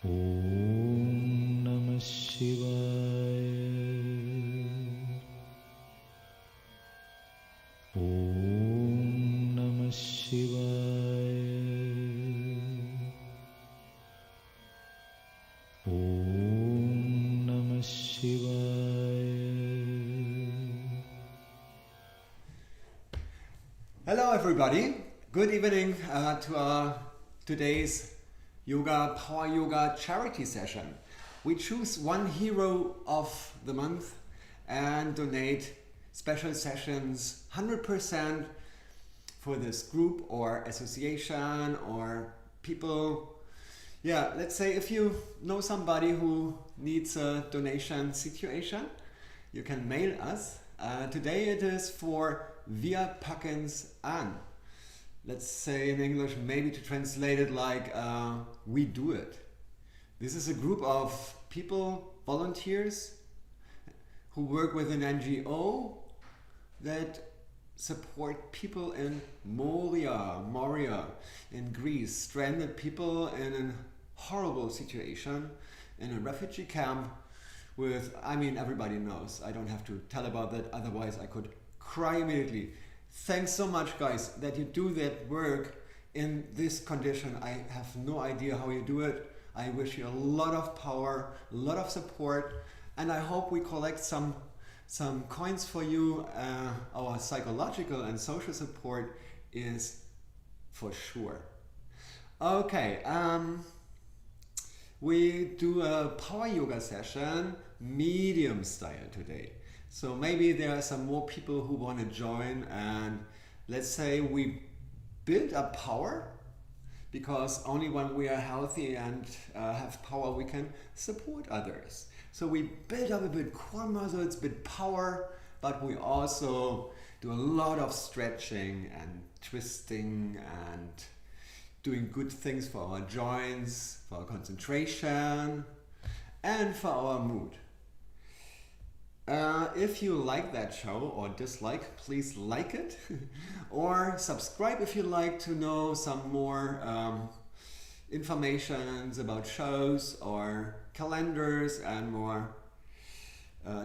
Om Namah Shivaya. Om Namah Shivaya. Om Namah Shivaya. Hello everybody, good evening to our today's Power Yoga charity session. We choose one hero of the month and donate special sessions 100% for this group or association or people. Yeah, let's say if you know somebody who needs a donation situation, you can mail us. Today it is for Wir packen's an. Let's say in English, maybe to translate it like we do it. This is a group of people, volunteers, who work with an NGO that support people in Moria in Greece, stranded people in a horrible situation in a refugee camp with, I mean, everybody knows. I don't have to tell about that, otherwise I could cry immediately. Thanks so much, guys, that you do that work in this condition. I have no idea how you do it. I wish you a lot of power, a lot of support, and I hope we collect some coins for you. Our psychological and social support is for sure. Okay, we do a power yoga session, medium style today. So maybe there are some more people who want to join, and let's say we build up power, because only when we are healthy and have power we can support others. So we build up a bit core muscles, a bit power, but we also do a lot of stretching and twisting and doing good things for our joints, for our concentration, and for our mood. If you like that show or dislike, please like it or subscribe if you like to know some more informations about shows or calendars and more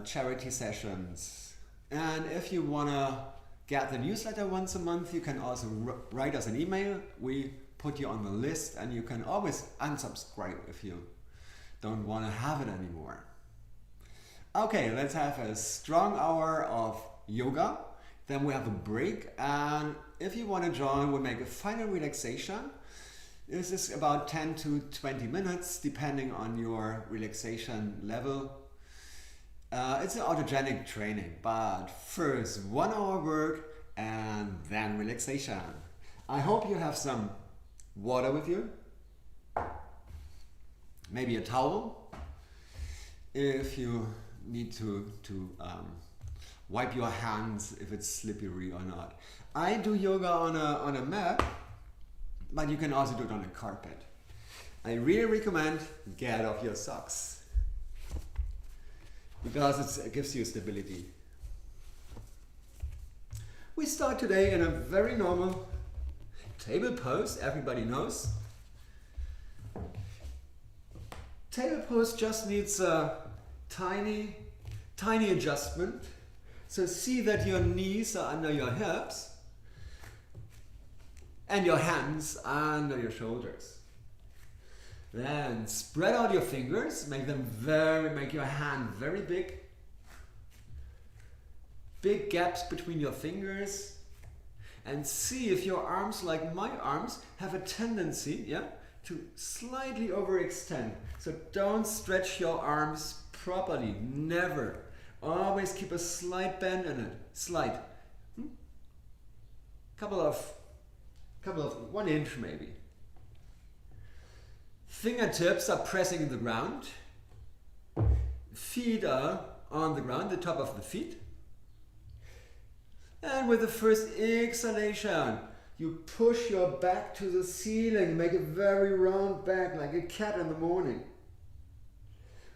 charity sessions. And if you want to get the newsletter once a month, you can also write us an email. We put you on the list, and you can always unsubscribe if you don't want to have it anymore. Okay, let's have a strong hour of yoga, then we have a break, and if you want to join, we'll make a final relaxation. This is about 10 to 20 minutes, depending on your relaxation level. It's an autogenic training, but first 1 hour work and then relaxation. I hope you have some water with you, maybe a towel, if you need to wipe your hands if it's slippery or not. I do yoga on a mat, but you can also do it on a carpet. I really recommend get off your socks, because it gives you stability. We start today in a very normal table pose, everybody knows. Table pose just needs a tiny adjustment. So see that your knees are under your hips and your hands are under your shoulders. Then spread out your fingers, make your hand very big. Big gaps between your fingers, and see if your arms, like my arms, have a tendency, to slightly overextend. So don't stretch your arms properly, never. Always keep a slight bend in it, slight. Couple of 1 inch maybe. Fingertips are pressing the ground. Feet are on the ground, the top of the feet. And with the first exhalation, you push your back to the ceiling, make a very round back like a cat in the morning.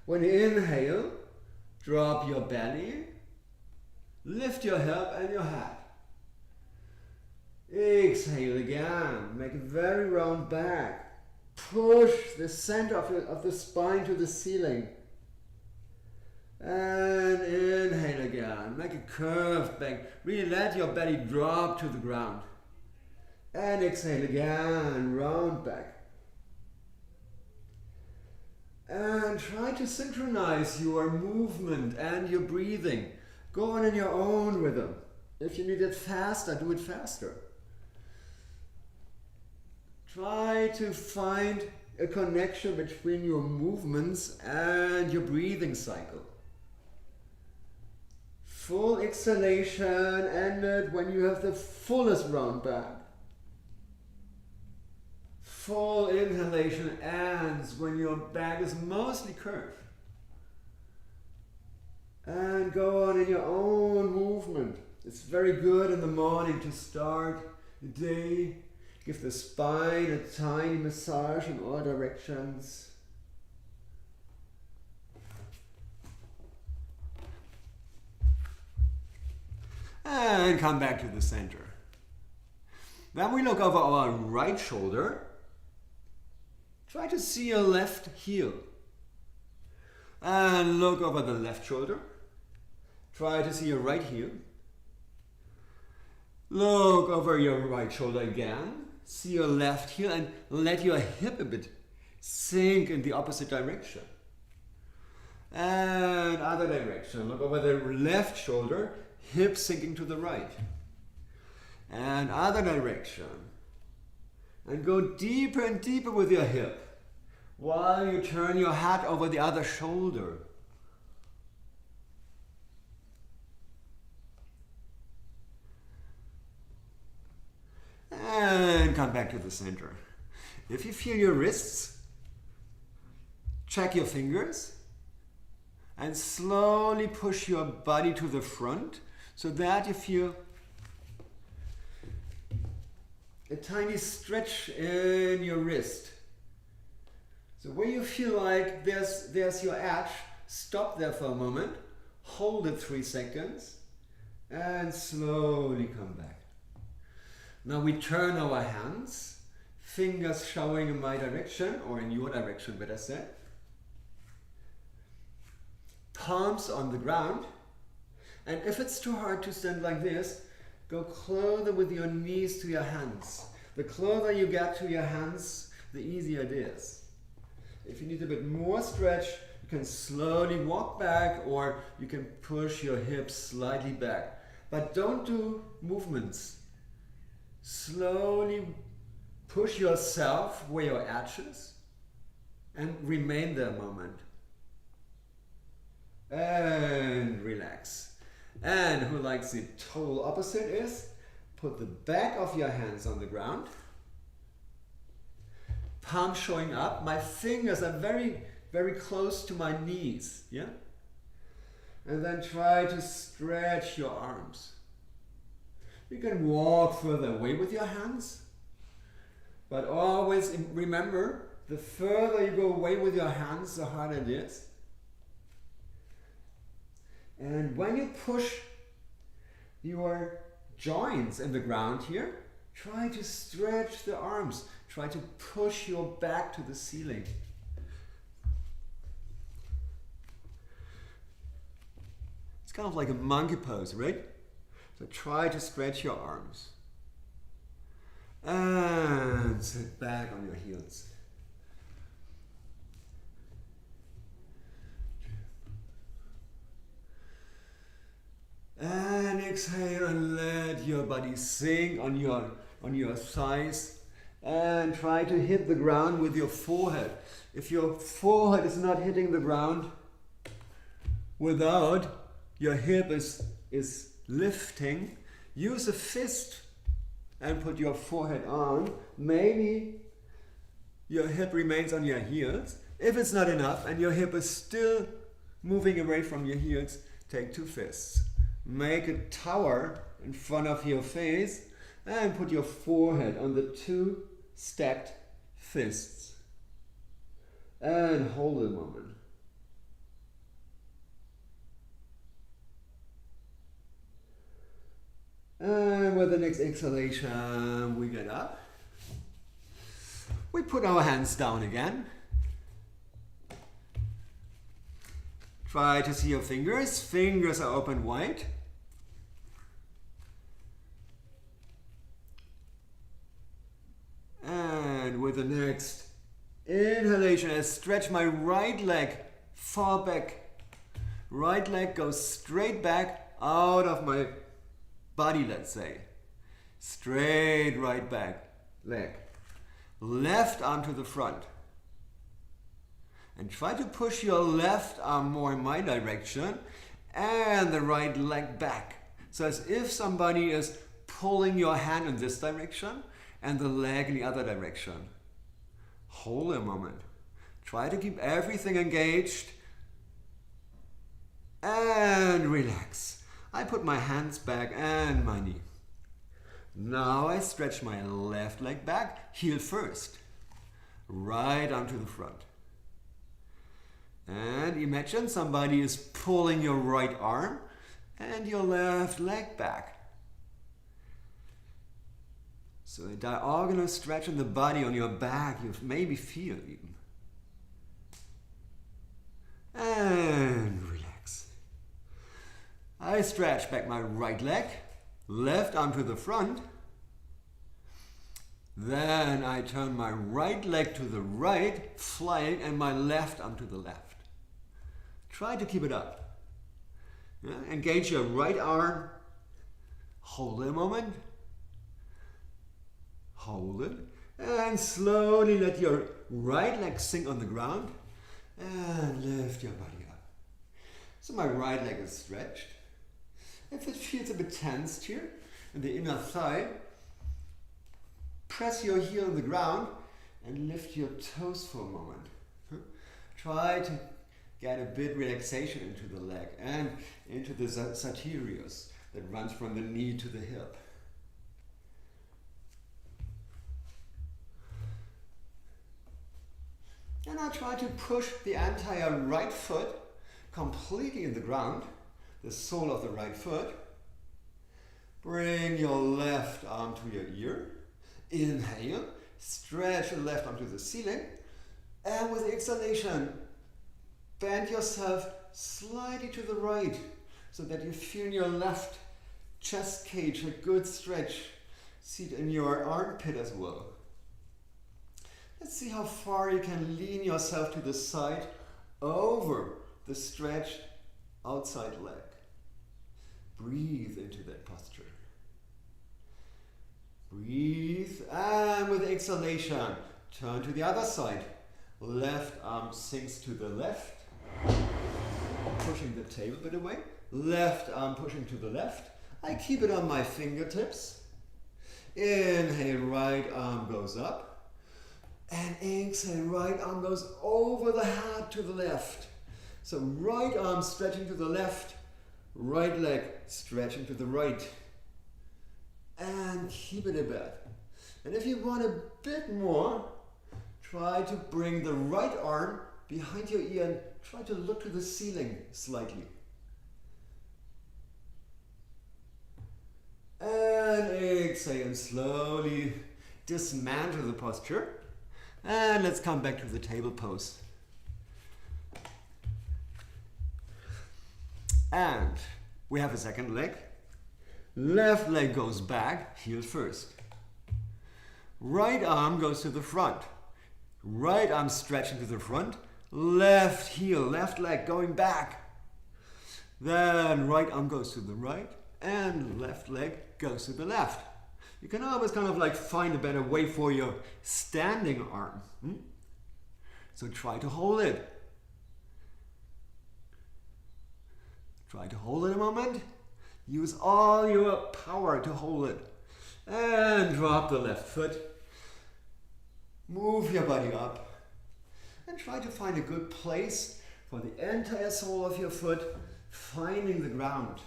When you inhale, drop your belly, lift your hip and your head. Exhale again, make a very round back. push the center of the spine to the ceiling. And inhale again. Make a curved back. Really let your belly drop to the ground. And exhale again. Round back. And try to synchronize your movement and your breathing. Go on in your own rhythm. If you need it faster, do it faster. Try to find a connection between your movements and your breathing cycle. Full exhalation ended when you have the fullest round back. Full inhalation ends when your back is mostly curved. And go on in your own movement. It's very good in the morning to start the day. Give the spine a tiny massage in all directions. And come back to the center. Then we look over our right shoulder. Try to see your left heel. And look over the left shoulder. Try to see your right heel. Look over your right shoulder again. See your left heel and let your hip a bit sink in the opposite direction. And other direction. Look over the left shoulder, hip sinking to the right. And other direction. And go deeper and deeper with your hip while you turn your head over the other shoulder. And come back to the center. If you feel your wrists, check your fingers and slowly push your body to the front so that you feel a tiny stretch in your wrist. So when you feel like there's your edge, stop there for a moment, hold it 3 seconds, and slowly come back. Now we turn our hands, fingers showing in my direction, or in your direction better said. Palms on the ground. And if it's too hard to stand like this, go closer with your knees to your hands. The closer you get to your hands, the easier it is. If you need a bit more stretch, you can slowly walk back, or you can push your hips slightly back. But don't do movements. Slowly push yourself where your edge is and remain there a moment. And relax. And who likes the total opposite is, put the back of your hands on the ground. Palm showing up. My fingers are very, very close to my knees. Yeah? And then try to stretch your arms. You can walk further away with your hands, but always remember, the further you go away with your hands, the harder it is. And when you push your joints in the ground here, try to stretch the arms. Try to push your back to the ceiling. It's kind of like a monkey pose, right? So try to stretch your arms. And sit back on your heels. And exhale and let your body sink on your thighs. And try to hit the ground with your forehead. If your forehead is not hitting the ground without your hip is lifting, use a fist and put your forehead on. Maybe your hip remains on your heels. If it's not enough and your hip is still moving away from your heels, take 2 fists. Make a tower in front of your face and put your forehead on the 2 stacked fists. And hold a moment. And with the next exhalation, we get up. We put our hands down again. Try to see your fingers. Fingers are open wide. And with the next inhalation, I stretch my right leg far back. Right leg goes straight back out of my body, let's say. Straight right back leg. Left arm to the front. And try to push your left arm more in my direction and the right leg back. So as if somebody is pulling your hand in this direction and the leg in the other direction. Hold a moment. Try to keep everything engaged and relax. I put my hands back and my knee. Now I stretch my left leg back, heel first. Right arm to the front. And imagine somebody is pulling your right arm and your left leg back. So a diagonal stretch in the body on your back, you maybe feel even. And relax. I stretch back my right leg, left arm to the front. Then I turn my right leg to the right, flying, and my left arm to the left. Try to keep it up. Yeah? Engage your right arm. Hold it a moment. Hold it. And slowly let your right leg sink on the ground. And lift your body up. So my right leg is stretched. If it feels a bit tensed here in the inner thigh, press your heel on the ground and lift your toes for a moment. Try to get a bit relaxation into the leg and into the sartorius that runs from the knee to the hip. And I try to push the entire right foot completely in the ground, the sole of the right foot. Bring your left arm to your ear. Inhale, stretch your left arm to the ceiling. And with exhalation, bend yourself slightly to the right so that you feel in your left chest cage a good stretch. See it in your armpit as well. Let's see how far you can lean yourself to the side over the stretched outside leg. Breathe into that posture. Breathe, and with exhalation, turn to the other side. Left arm sinks to the left, pushing the table a bit away. Left arm pushing to the left. I keep it on my fingertips. Inhale, right arm goes up. And exhale, right arm goes over the head to the left. So right arm stretching to the left, right leg stretching to the right. And keep it a bit. And if you want a bit more, try to bring the right arm behind your ear and try to look to the ceiling slightly. And exhale and slowly dismantle the posture. And let's come back to the table pose. And we have a second leg. Left leg goes back, heel first. Right arm goes to the front. Right arm stretching to the front. Left heel, left leg going back. Then right arm goes to the right and left leg goes to the left. You can always kind of like find a better way for your standing arm. So try to hold it. Try to hold it a moment. Use all your power to hold it. And drop the left foot. Move your body up. And try to find a good place for the entire sole of your foot, finding the ground.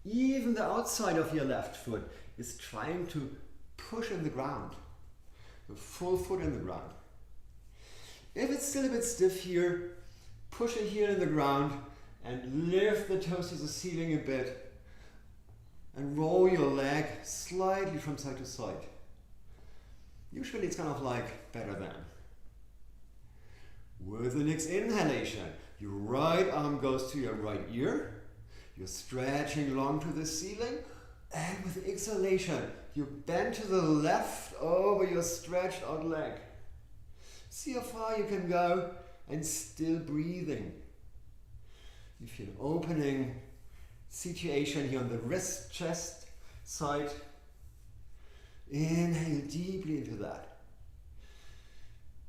Even the outside of your left foot is trying to push in the ground. The full foot in the ground. If it's still a bit stiff here, push it here in the ground and lift the toes to the ceiling a bit and roll your leg slightly from side to side. Usually it's kind of like better than. With the next inhalation, your right arm goes to your right ear. You're stretching long to the ceiling. And with the exhalation, you bend to the left over your stretched out leg. See how far you can go and still breathing. You feel opening situation here on the wrist, chest side. Inhale deeply into that.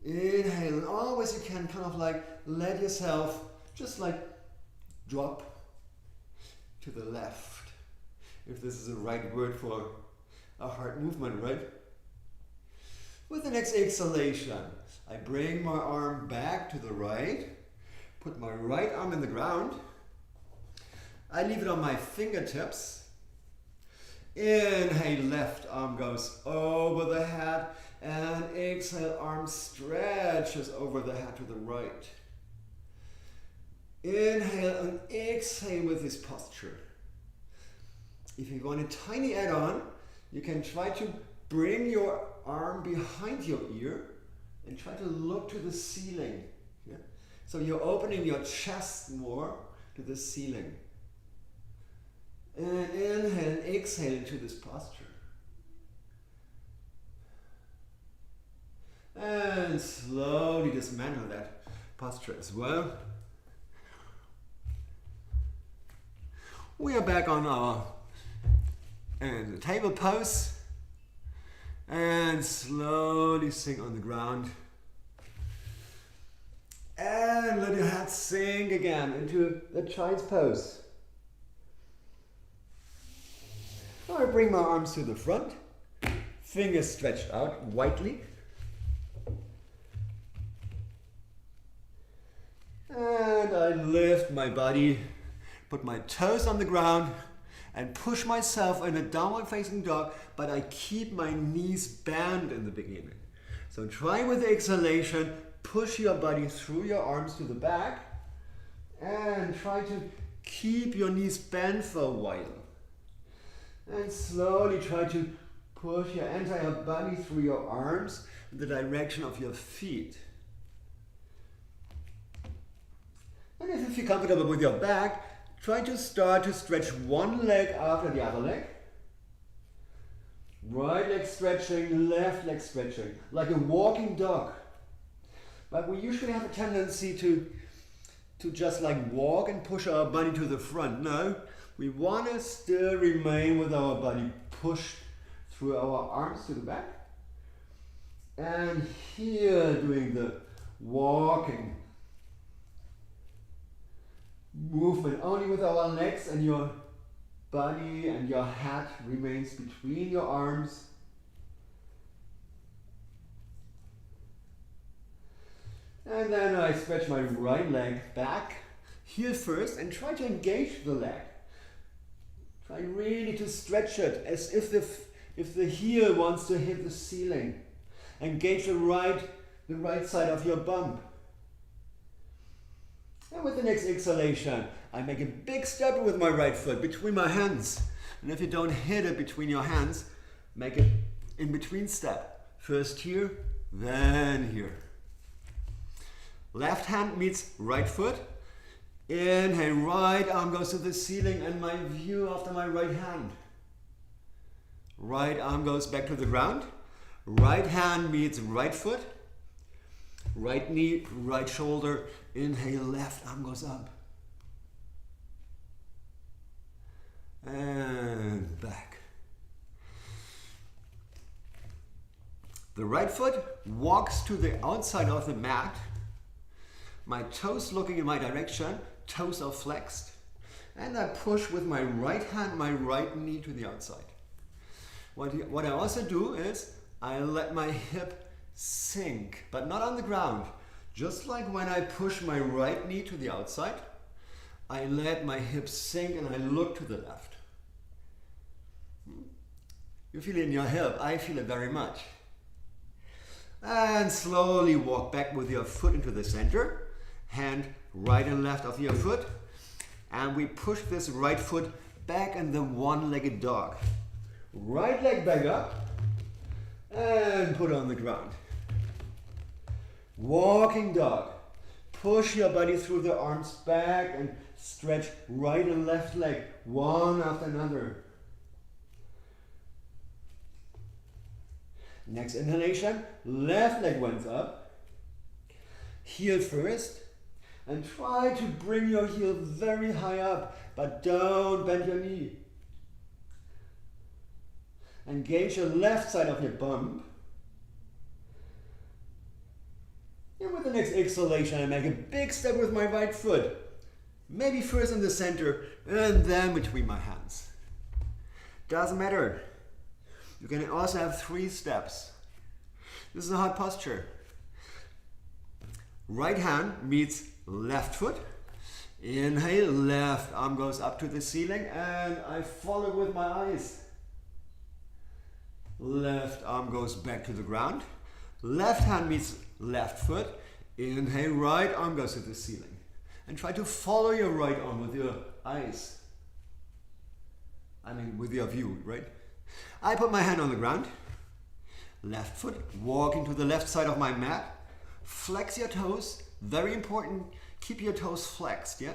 Inhale, and always you can kind of like let yourself just like drop to the left. If this is the right word for a heart movement, right? With the next exhalation, I bring my arm back to the right, put my right arm in the ground. I leave it on my fingertips. Inhale, left arm goes over the head, and exhale, arm stretches over the head to the right. Inhale and exhale with this posture. If you want a tiny add-on, you can try to bring your arm behind your ear and try to look to the ceiling. Yeah? So you're opening your chest more to the ceiling. And inhale and exhale into this posture. And slowly dismantle that posture as well. We are back on our table pose. And slowly sink on the ground. And let your head sink again into the child's pose. Now I bring my arms to the front, fingers stretched out widely. And I lift my body, put my toes on the ground, and push myself in a downward facing dog, but I keep my knees bent in the beginning. So try with the exhalation, push your body through your arms to the back, and try to keep your knees bent for a while. And slowly try to push your entire body through your arms in the direction of your feet. And if you feel comfortable with your back, try to start to stretch one leg after the other leg. Right leg stretching, left leg stretching, like a walking dog. But we usually have a tendency to just like walk and push our body to the front. No, we want to still remain with our body pushed through our arms to the back. And here doing the walking movement only with our legs, and your body and your head remains between your arms. And then I stretch my right leg back, heel first, and try to engage the leg. Try really to stretch it as if the heel wants to hit the ceiling. Engage the right side of your bump. And with the next exhalation, I make a big step with my right foot between my hands. And if you don't hit it between your hands, make it in between step. First here, then here. Left hand meets right foot. Inhale, right arm goes to the ceiling and my view after my right hand. Right arm goes back to the ground. Right hand meets right foot. Right knee, right shoulder. Inhale, left arm goes up. And back. The right foot walks to the outside of the mat. My toes looking in my direction, toes are flexed. And I push with my right hand, my right knee to the outside. What I also do is I let my hip sink, but not on the ground. Just like when I push my right knee to the outside, I let my hip sink and I look to the left. You feel it in your hip, I feel it very much. And slowly walk back with your foot into the center. Hand right and left of your foot, and we push this right foot back in the one-legged dog. Right leg back up, and put on the ground. Walking dog. Push your body through the arms back and stretch right and left leg, one after another. Next inhalation, left leg went up. Heel first. And try to bring your heel very high up, but don't bend your knee. Engage your left side of your bump. And with the next exhalation, I make a big step with my right foot. Maybe first in the center and then between my hands. Doesn't matter. You can also have 3 steps. This is a hard posture. Right hand meets left foot. Inhale, left arm goes up to the ceiling and I follow with my eyes. Left arm goes back to the ground. Left hand meets left foot. Inhale, right arm goes to the ceiling. And try to follow your right arm with your eyes. I mean with your view, right? I put my hand on the ground. Left foot, walking to the left side of my mat. Flex your toes, very important. Keep your toes flexed, yeah?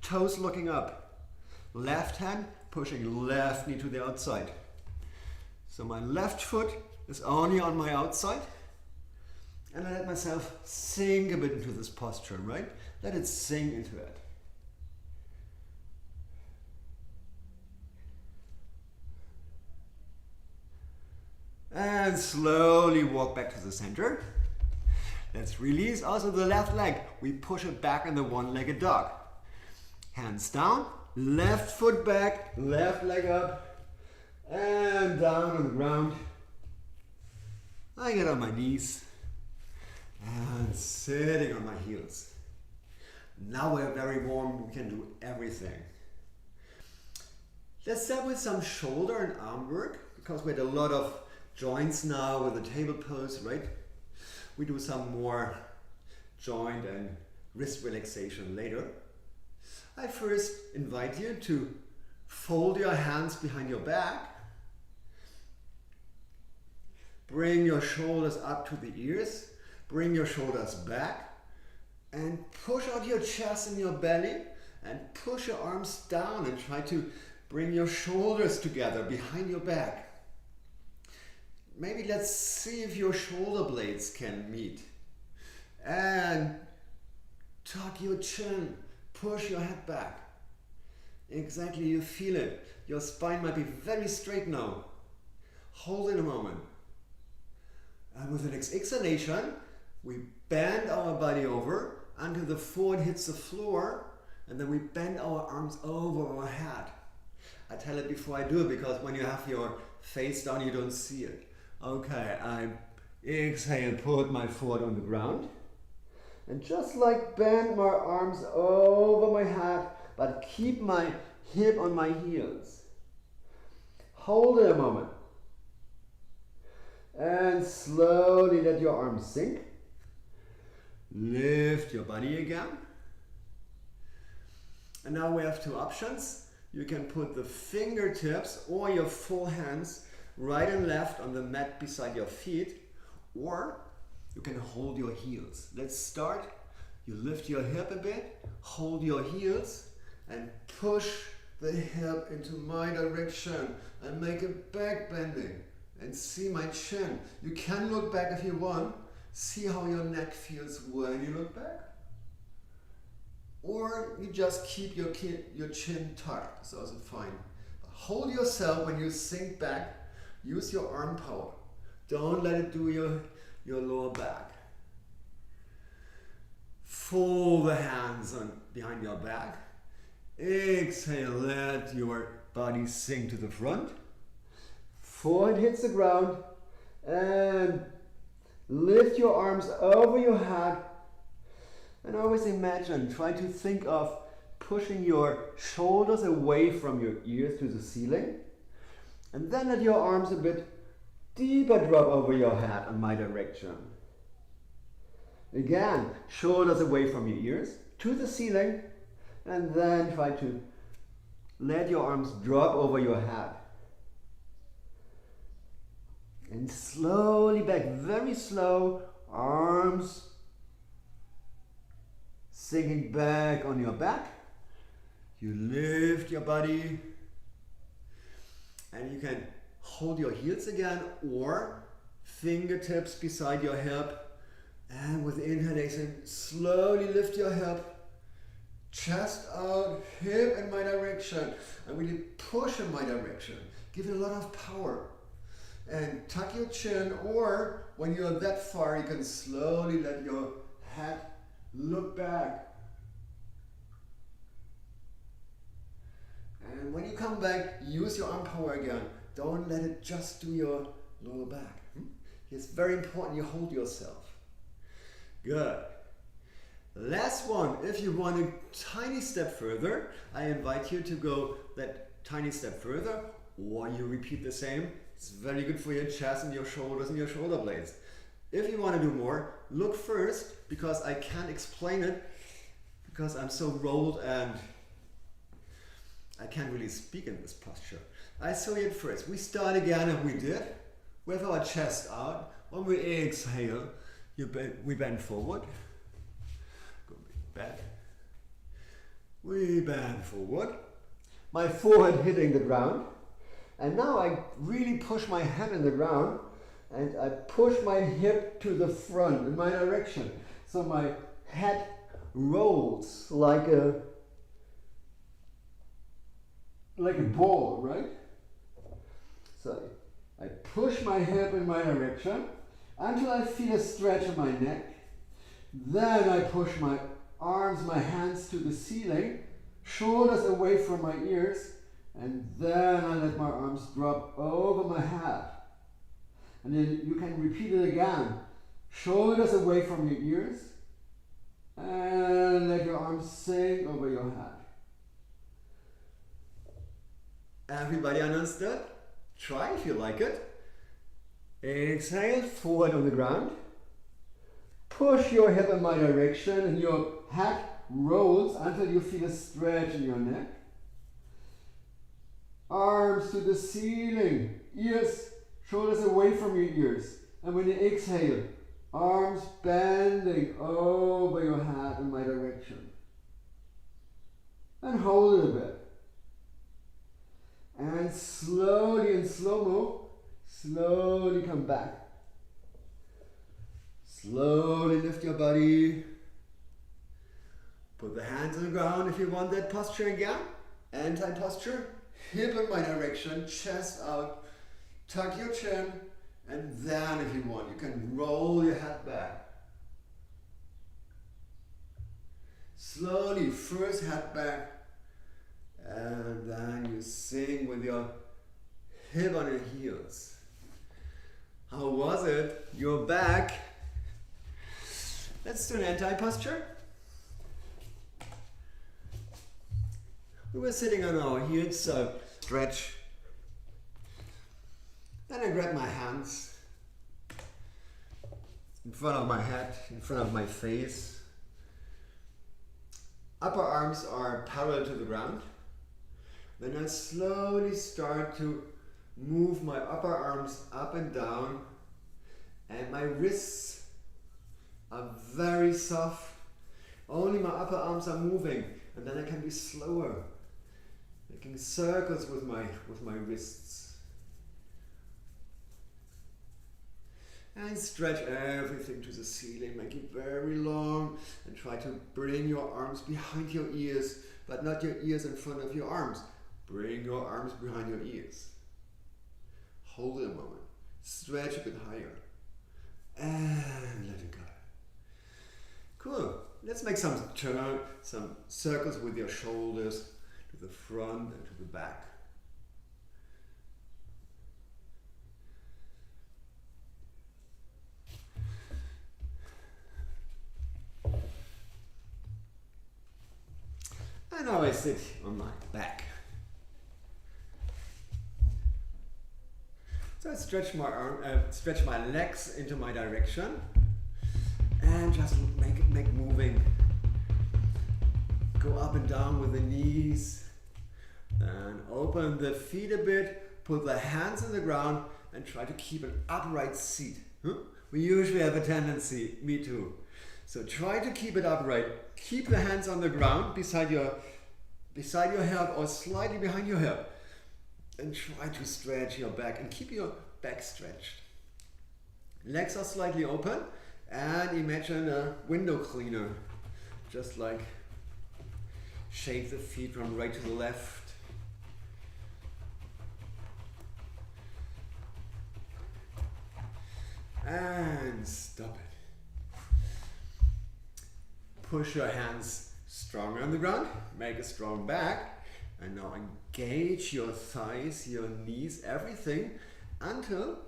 Toes looking up. Left hand pushing left knee to the outside. So my left foot is only on my outside. And I let myself sink a bit into this posture, right? Let it sink into it. And slowly walk back to the center. Let's release also the left leg. We push it back in the one-legged dog. Hands down, left foot back, left leg up, and down on the ground. I get on my knees and sitting on my heels. Now we're very warm, we can do everything. Let's start with some shoulder and arm work, because we had a lot of joints now with the table pose, right? We do some more joint and wrist relaxation later. I first invite you to fold your hands behind your back. Bring your shoulders up to the ears. Bring your shoulders back. And push out your chest and your belly. And push your arms down and try to bring your shoulders together behind your back. Maybe let's see if your shoulder blades can meet. And tuck your chin, push your head back. Exactly, you feel it. Your spine might be very straight now. Hold it a moment. And with the next exhalation, we bend our body over until the foot hits the floor, and then we bend our arms over our head. I tell it before I do it, because when you have your face down, you don't see it. Okay, I exhale, put my foot on the ground. And just like bend my arms over my head, but keep my hip on my heels. Hold it a moment. And slowly let your arms sink. Lift your body again. And now we have 2 options. You can put the fingertips or your full hands right and left on the mat beside your feet, or you can hold your heels. Let's start. You lift your hip a bit, hold your heels, and push the hip into my direction and make a back bending. And see my chin. You can look back if you want. See how your neck feels when you look back. Or you just keep your chin tucked. It's also fine. Hold yourself when you sink back. Use your arm power. Don't let it do your lower back. Fold the hands behind your back. Exhale, let your body sink to the front. Forehead hits the ground. And lift your arms over your head. And always imagine, try to think of pushing your shoulders away from your ears to the ceiling. And then let your arms a bit deeper drop over your head in my direction. Again, shoulders away from your ears to the ceiling, and then try to let your arms drop over your head. And slowly back, very slow, arms sinking back on your back. You lift your body and you can hold your heels again or fingertips beside your hip, and with inhalation slowly lift your hip, chest out, hip in my direction, and really push in my direction. Give it a lot of power. And tuck your chin, or when you're that far, you can slowly let your head look back. And when you come back, use your arm power again. Don't let it just do your lower back. It's very important you hold yourself. Good. Last one. If you want a tiny step further, I invite you to go that tiny step further, or you repeat the same. It's very good for your chest and your shoulders and your shoulder blades. If you want to do more, look first, because I can't explain it, because I'm so rolled and I can't really speak in this posture. I saw it first. We start again, and we did with our chest out. When we exhale, we bend forward. Go back. We bend forward. My forehead hitting the ground. And now I really push my head in the ground, and I push my hip to the front in my direction. So my head rolls like a ball, right? So I push my hip in my direction until I feel a stretch in my neck. Then I push my arms, my hands to the ceiling, shoulders away from my ears, and then I let my arms drop over my head. And then you can repeat it again. Shoulders away from your ears, and let your arms sink over your head. Everybody understood? Try if you like it. Exhale, forward on the ground. Push your hip in my direction, and your head rolls until you feel a stretch in your neck. Arms to the ceiling, ears, shoulders away from your ears. And when you exhale, arms bending over your head in my direction. And hold it a bit. And slowly, in slow-mo, slowly come back. Slowly lift your body. Put the hands on the ground if you want that posture again. Anti-posture. Hip in my direction, chest out. Tuck your chin. And then if you want, you can roll your head back. Slowly, first head back. And then you sing with your hip on your heels. How was it? You're back. Let's do an anti-posture. We were sitting on our heels, so stretch. Then I grab my hands in front of my head, in front of my face. Upper arms are parallel to the ground. Then I slowly start to move my upper arms up and down, and my wrists are very soft. Only my upper arms are moving, and then I can be slower, making circles with my wrists. And stretch everything to the ceiling, make it very long, and try to bring your arms behind your ears, but not your ears in front of your arms. Bring your arms behind your ears. Hold it a moment. Stretch a bit higher. And let it go. Cool. Let's make some circles with your shoulders to the front and to the back. And now I sit on my back. So I stretch my legs into my direction, and just make moving. Go up and down with the knees, and open the feet a bit. Put the hands on the ground and try to keep an upright seat. We usually have a tendency, me too. So try to keep it upright. Keep the hands on the ground beside your hip or slightly behind your hip. And try to stretch your back and keep your back stretched. Legs are slightly open and imagine a window cleaner. Just like shake the feet from right to the left. And stop it. Push your hands stronger on the ground. Make a strong back. And now engage your thighs, your knees, everything until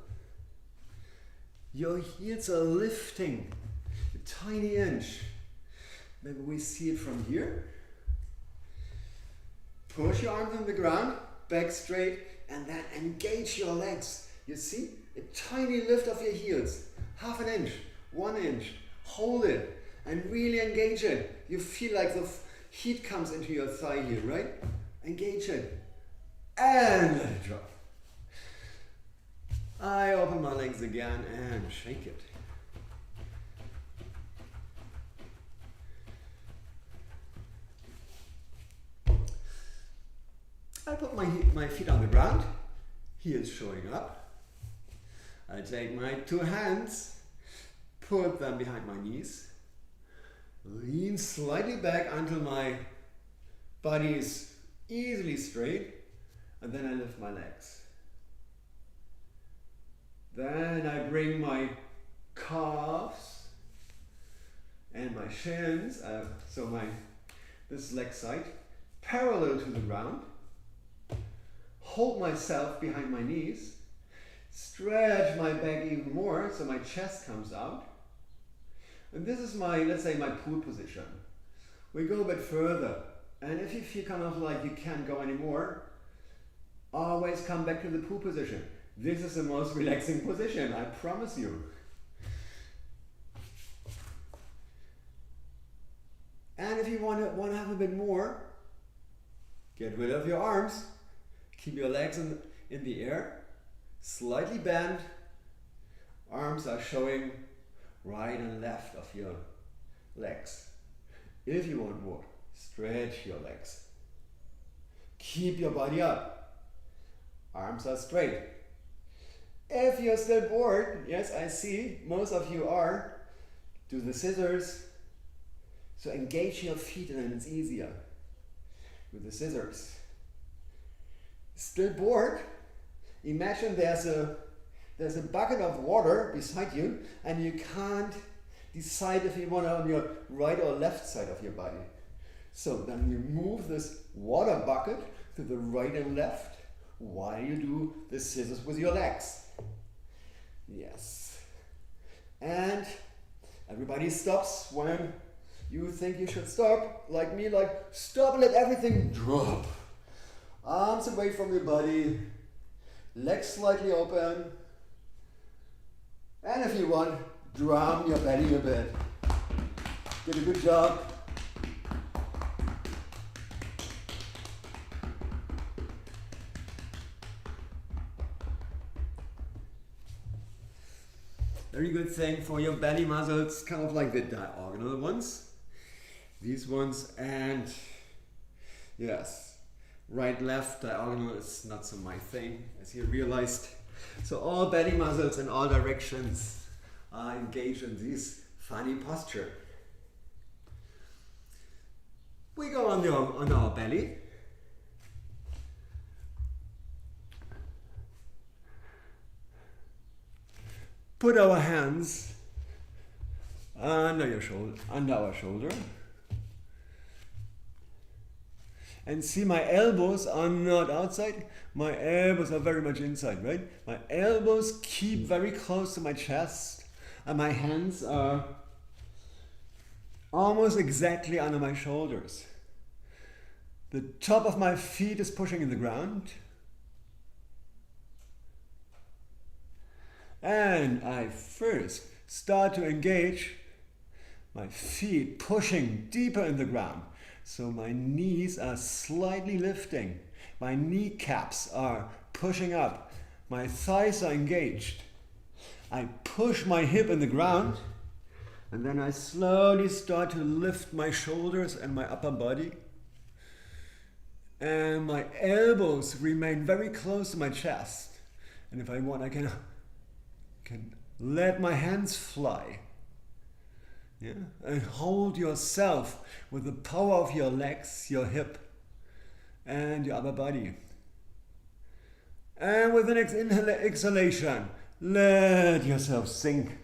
your heels are lifting a tiny inch. Maybe we see it from here. Push your arms on the ground, back straight, and then engage your legs. You see? A tiny lift of your heels. Half an inch, 1 inch. Hold it and really engage it. You feel like the heat comes into your thigh here, right? Engage it. And let it drop. I open my legs again and shake it. I put my feet on the ground, heels showing up. I take my 2 hands, put them behind my knees, lean slightly back until my body is easily straight, and then I lift my legs. Then I bring my calves and my shins, this leg side, parallel to the ground. Hold myself behind my knees, stretch my back even more so my chest comes out. And this is my, let's say, my pool position. We go a bit further, and if you feel kind of like you can't go anymore, always come back to the pool position. This is the most relaxing position, I promise you. And if you want to have a bit more, get rid of your arms. Keep your legs in the air, slightly bent. Arms are showing right and left of your legs. If you want more, stretch your legs. Keep your body up. Arms are straight. If you're still bored, yes, I see, most of you are, do the scissors. So engage your feet and then it's easier. With the scissors. Still bored? Imagine there's a bucket of water beside you and you can't decide if you want it on your right or left side of your body. So then you move this water bucket to the right and left while you do the scissors with your legs. Yes. And everybody stops when you think you should stop. Like me, like stop, let everything drop. Arms away from your body, legs slightly open, and if you want, drum your belly a bit. Did a good job. Very good thing for your belly muscles, kind of like the diagonal ones. These ones, and yes. Right, left, diagonal is not so my thing, as you realized. So all belly muscles in all directions are engaged in this funny posture. We go on our belly. Put our hands under our shoulder. And see, my elbows are not outside, my elbows are very much inside, right? My elbows keep very close to my chest and my hands are almost exactly under my shoulders. The top of my feet is pushing in the ground. And I first start to engage my feet pushing deeper in the ground. So my knees are slightly lifting. My kneecaps are pushing up. My thighs are engaged. I push my hip in the ground, and then I slowly start to lift my shoulders and my upper body. And my elbows remain very close to my chest. And if I want, I can let my hands fly. Yeah? And hold yourself with the power of your legs, your hip, and your upper body. And with the next exhalation, let yourself sink.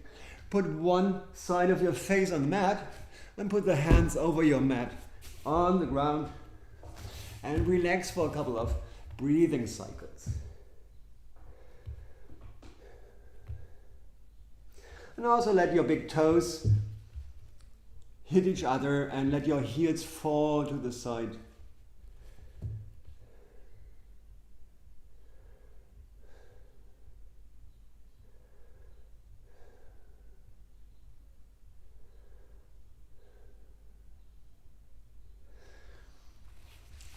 Put one side of your face on the mat and put the hands over your mat on the ground and relax for a couple of breathing cycles. And also let your big toes hit each other and let your heels fall to the side.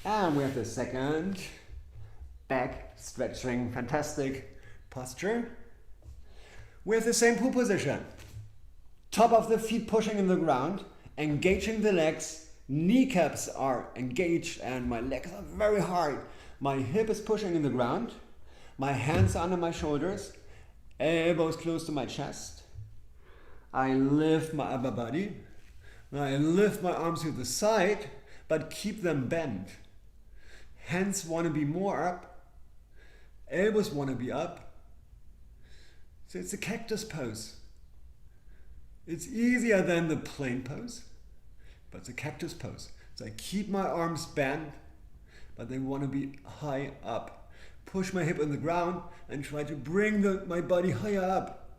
And we have the second back stretching, fantastic posture. We have the same pool position. Top of the feet pushing in the ground, engaging the legs, kneecaps are engaged and my legs are very hard. My hip is pushing in the ground, my hands are under my shoulders, elbows close to my chest. I lift my upper body, I lift my arms to the side, but keep them bent. Hands want to be more up, elbows want to be up. So it's a cactus pose. It's easier than the plain pose, but it's a cactus pose. So I keep my arms bent, but they want to be high up. Push my hip on the ground and try to bring my body higher up.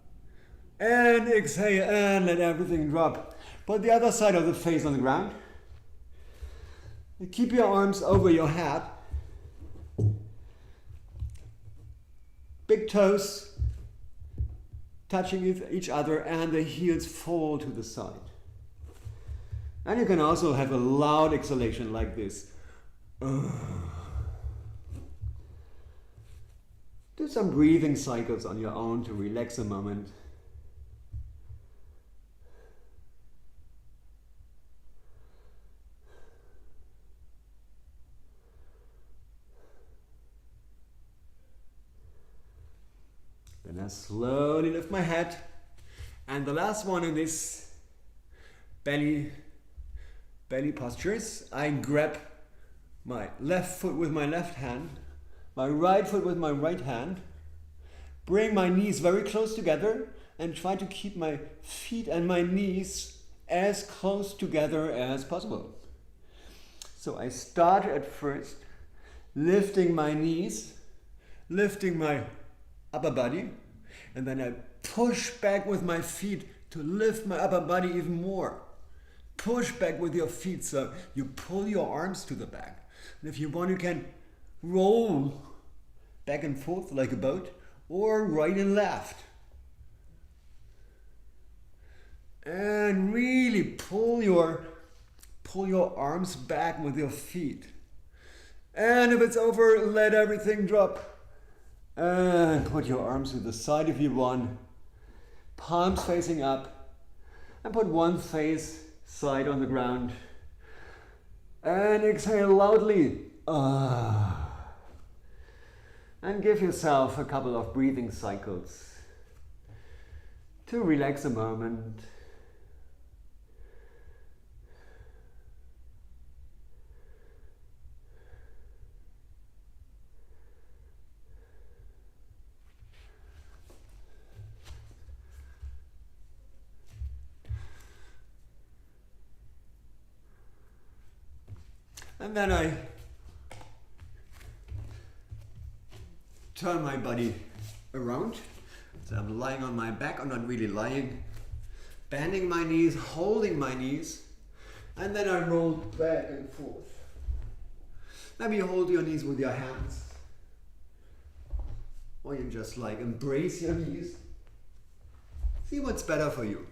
And exhale and let everything drop. Put the other side of the face on the ground. And keep your arms over your head. Big toes touching each other and the heels fall to the side. And you can also have a loud exhalation like this. Do some breathing cycles on your own to relax a moment. Then I slowly lift my head. And the last one in this belly postures, I grab my left foot with my left hand, my right foot with my right hand, bring my knees very close together and try to keep my feet and my knees as close together as possible. So I start at first lifting my knees, lifting my upper body, and then I push back with my feet to lift my upper body even more. Push back with your feet so you pull your arms to the back. And if you want, you can roll back and forth like a boat, or right and left. And really pull your arms back with your feet. And if it's over, let everything drop. And put your arms to the side if you want. Palms facing up. And put one side on the ground. And exhale loudly. And give yourself a couple of breathing cycles to relax a moment. And then I turn my body around. So I'm lying on my back, I'm not really lying. Bending my knees, holding my knees. And then I roll back and forth. Maybe you hold your knees with your hands. Or you just like embrace your knees. See what's better for you.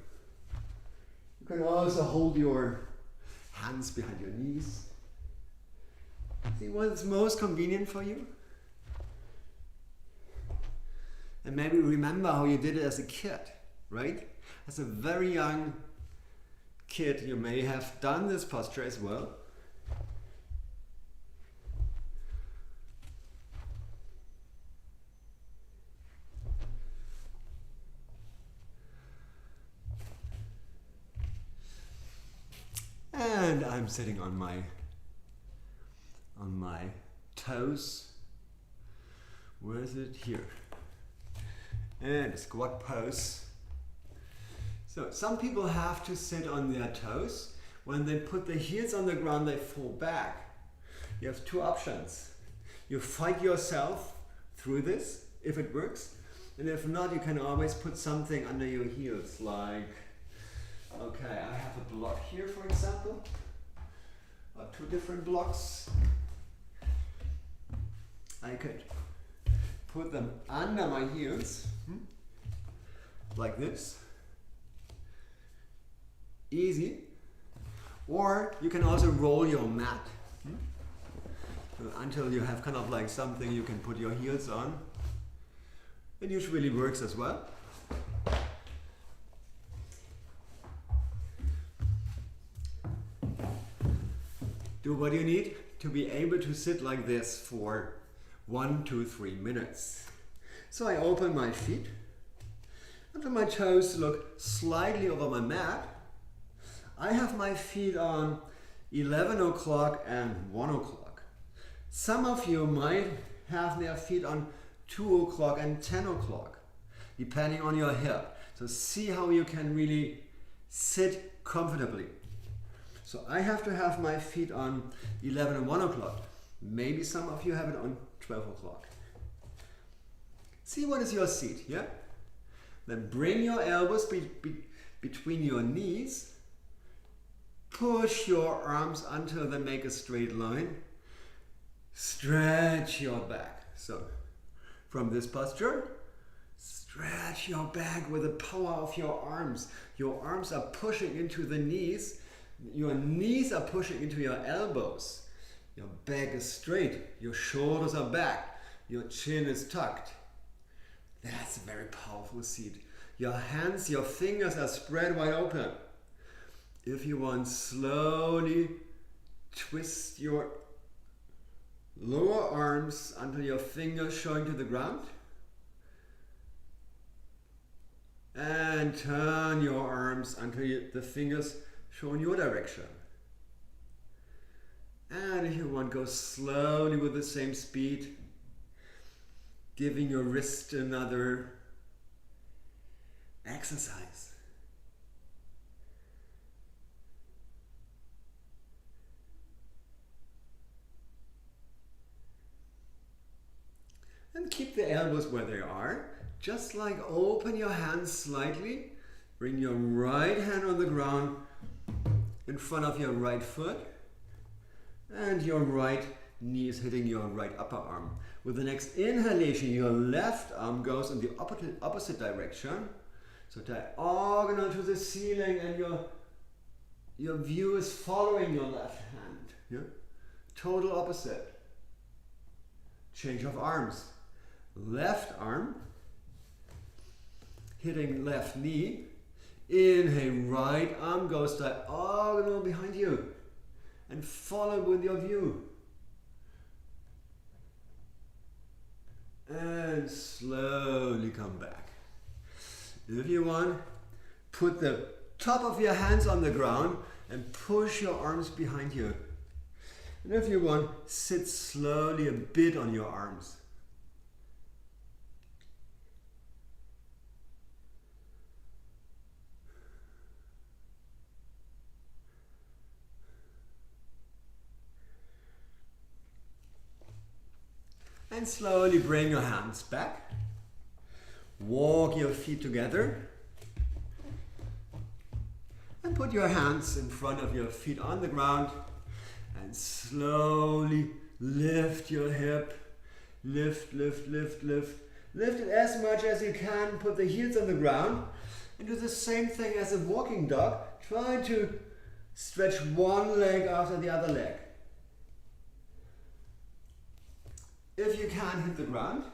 You can also hold your hands behind your knees. See what's most convenient for you. And maybe remember how you did it as a kid, right? As a very young kid, you may have done this posture as well. And I'm sitting on my toes. Where is it? Here. And a squat pose. So some people have to sit on their toes. When they put the heels on the ground, they fall back. You have two options. You fight yourself through this, if it works. And if not, you can always put something under your heels, like, okay, I have a block here, for example, or two different blocks. I could put them under my heels, like this. Easy. Or you can also roll your mat until you have kind of like something you can put your heels on. It usually works as well. Do what you need to be able to sit like this for 1, 2, 3 minutes. So I open my feet until my toes look slightly over my mat. I have my feet on 11 o'clock and 1 o'clock. Some of you might have their feet on 2 o'clock and 10 o'clock, depending on your hip. So see how you can really sit comfortably. So I have to have my feet on 11 and 1 o'clock. Maybe some of you have it on 12 o'clock. See what is your seat, yeah? Then bring your elbows between your knees. Push your arms until they make a straight line. Stretch your back. So from this posture, stretch your back with the power of your arms. Your arms are pushing into the knees. Your knees are pushing into your elbows. Your back is straight. Your shoulders are back. Your chin is tucked. That's a very powerful seat. Your hands, your fingers are spread wide open. If you want, slowly twist your lower arms until your fingers showing to the ground. And turn your arms until the fingers show in your direction. And if you want, go slowly with the same speed, giving your wrist another exercise. And keep the elbows where they are. Just like open your hands slightly. Bring your right hand on the ground in front of your right foot. And your right knee is hitting your right upper arm. With the next inhalation, your left arm goes in the opposite direction. So diagonal to the ceiling, and your view is following your left hand. Yeah? Total opposite. Change of arms. Left arm hitting left knee. Inhale, right arm goes diagonal behind you and follow with your view. And slowly come back. If you want, put the top of your hands on the ground and push your arms behind you. And if you want, sit slowly a bit on your arms. And slowly bring your hands back. Walk your feet together. And put your hands in front of your feet on the ground. And slowly lift your hip. Lift, lift, lift, lift. Lift it as much as you can. Put the heels on the ground. And do the same thing as a walking dog. Try to stretch one leg after the other leg. If you can't hit the ground,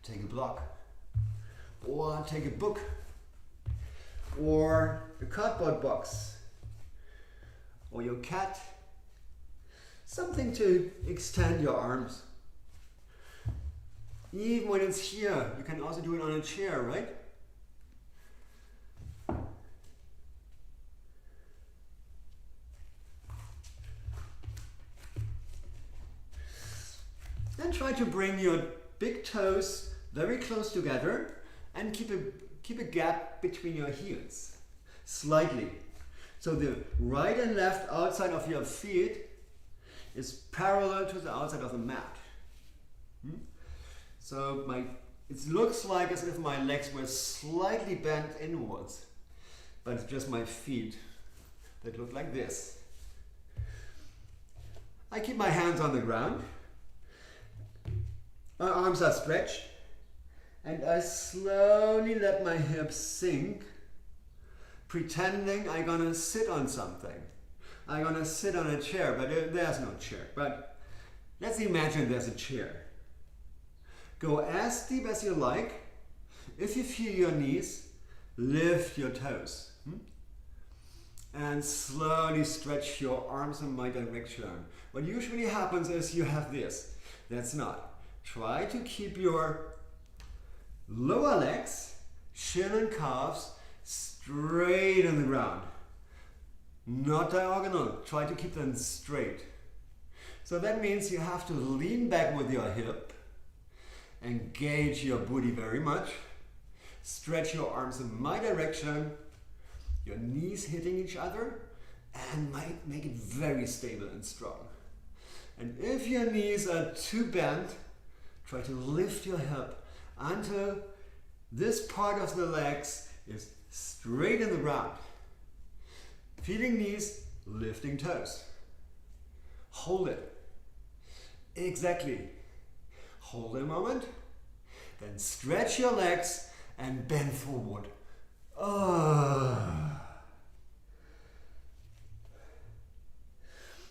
take a block. or take a book or a cardboard box or your cat. Something to extend your arms. Even when it's here, you can also do it on a chair, right? Then try to bring your big toes very close together and keep a gap between your heels, slightly. So the right and left outside of your feet is parallel to the outside of the mat. So it looks like as if my legs were slightly bent inwards, but it's just my feet that look like this. I keep my hands on the ground. My arms are stretched, and I slowly let my hips sink, pretending I'm gonna sit on something. I'm gonna sit on a chair, but there's no chair. But let's imagine there's a chair. Go as deep as you like. If you feel your knees, lift your toes. And slowly stretch your arms in my direction. What usually happens is you have this. That's not. Try to keep your lower legs, shin and calves, straight on the ground. Not diagonal. Try to keep them straight. So that means you have to lean back with your hip, engage your booty very much, stretch your arms in my direction, your knees hitting each other, and make it very stable and strong. And if your knees are too bent, try to lift your hip until this part of the legs is straight in the ground. Feeling knees, lifting toes. Hold it. Exactly. Hold a moment, then stretch your legs and bend forward.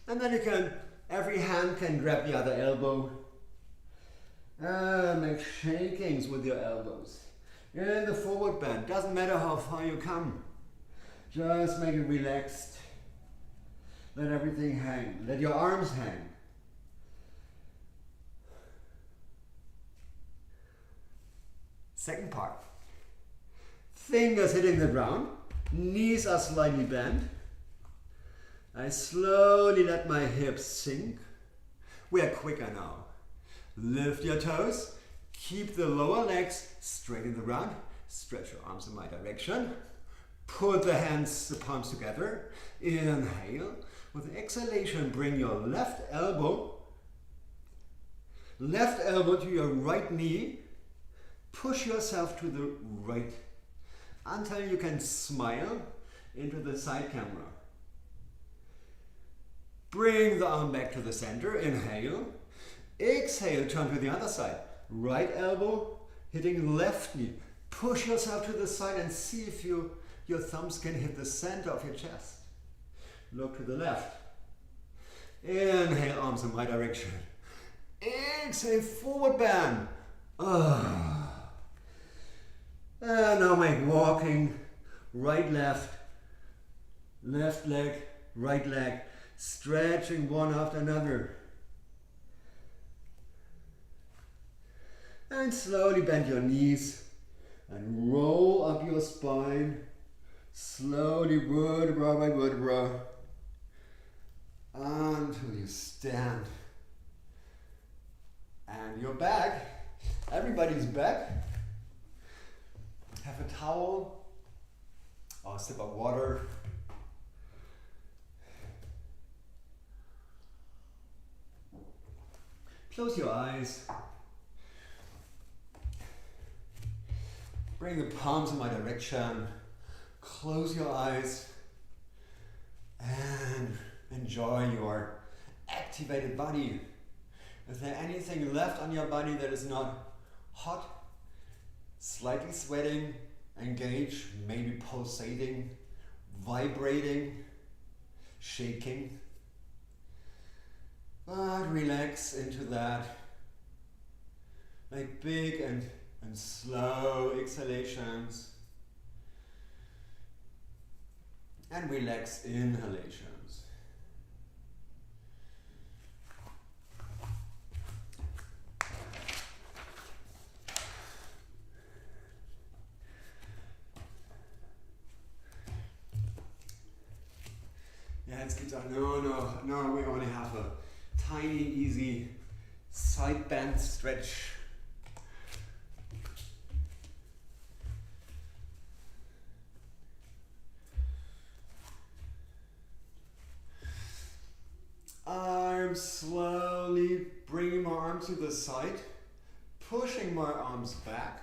And then every hand can grab the other elbow. Make shakings with your elbows. In the forward bend, doesn't matter how far you come. Just make it relaxed. Let everything hang. Let your arms hang. Second part. Fingers hitting the ground. Knees are slightly bent. I slowly let my hips sink. We are quicker now. Lift your toes. Keep the lower legs straight in the ground. Stretch your arms in my direction. Put the palms together. Inhale. With exhalation, bring your left elbow to your right knee. Push yourself to the right until you can smile into the side camera. Bring the arm back to the center. Inhale. Exhale, turn to the other side. Right elbow hitting left knee. Push yourself to the side and see if your thumbs can hit the center of your chest. Look to the left. Inhale, arms in my direction. Exhale, forward bend. And now make walking. Right, left leg, right leg. Stretching one after another. And slowly bend your knees and roll up your spine. Slowly, vertebra by vertebra, until you stand. And you're back. Everybody's back. Have a towel or a sip of water. Close your eyes. Bring the palms in my direction. Close your eyes and enjoy your activated body. Is there anything left on your body that is not hot, slightly sweating, engaged, maybe pulsating, vibrating, shaking? But relax into that. Make big and and slow exhalations and relaxed inhalations. Yeah, it's good. No, we only have a tiny, easy side bend stretch. I'm slowly bringing my arms to the side, pushing my arms back.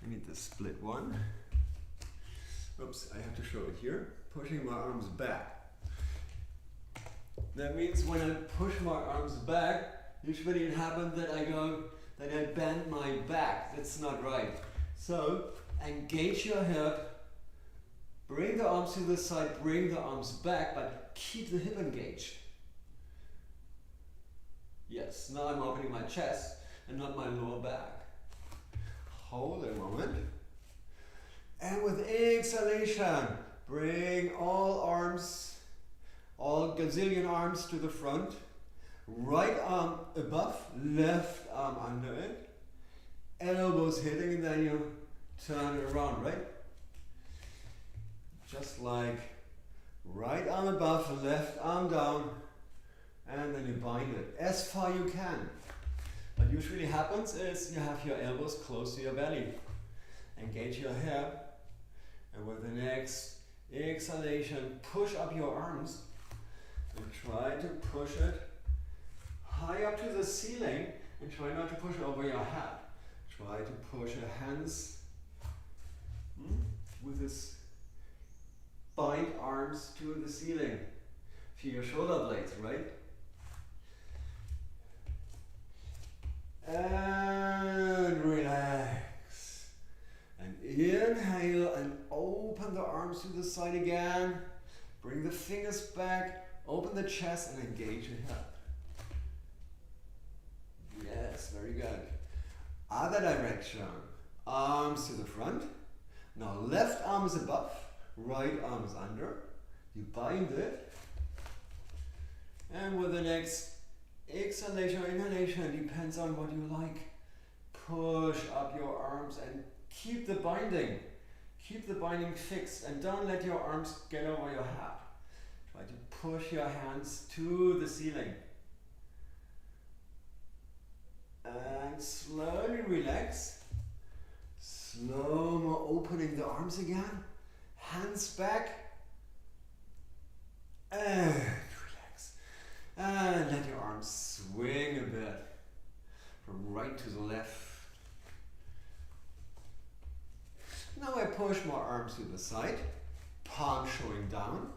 I need the split one. Oops, I have to show it here. Pushing my arms back. That means when I push my arms back, usually it happens that I bend my back. That's not right. So engage your hip, bring the arms to the side, bring the arms back, but keep the hip engaged. Yes, now I'm opening my chest and not my lower back. Hold a moment. And with exhalation, bring all arms, all gazillion arms to the front. Right arm above, left arm under it. Elbows hitting, and then you turn it around, right? Just like right arm above, left arm down, and then you bind it as far you can. What usually happens is you have your elbows close to your belly. Engage your hip, and with the next exhalation, push up your arms and try to push it high up to the ceiling, and try not to push over your head. Try to push your hands with this bind arms to the ceiling. Feel your shoulder blades, right? And relax. And inhale and open the arms to the side again. Bring the fingers back, open the chest and engage your hip. Yes, very good. Other direction. Arms to the front. Now left arm is above, right arm is under. You bind it. And with the next exhalation or inhalation, depends on what you like. Push up your arms and keep the binding. Keep the binding fixed and don't let your arms get over your head. Try to push your hands to the ceiling. And slowly relax. Slow-mo opening the arms again. Hands back. And relax. And let your arms swing a bit. From right to the left. Now I push my arms to the side. Palm showing down.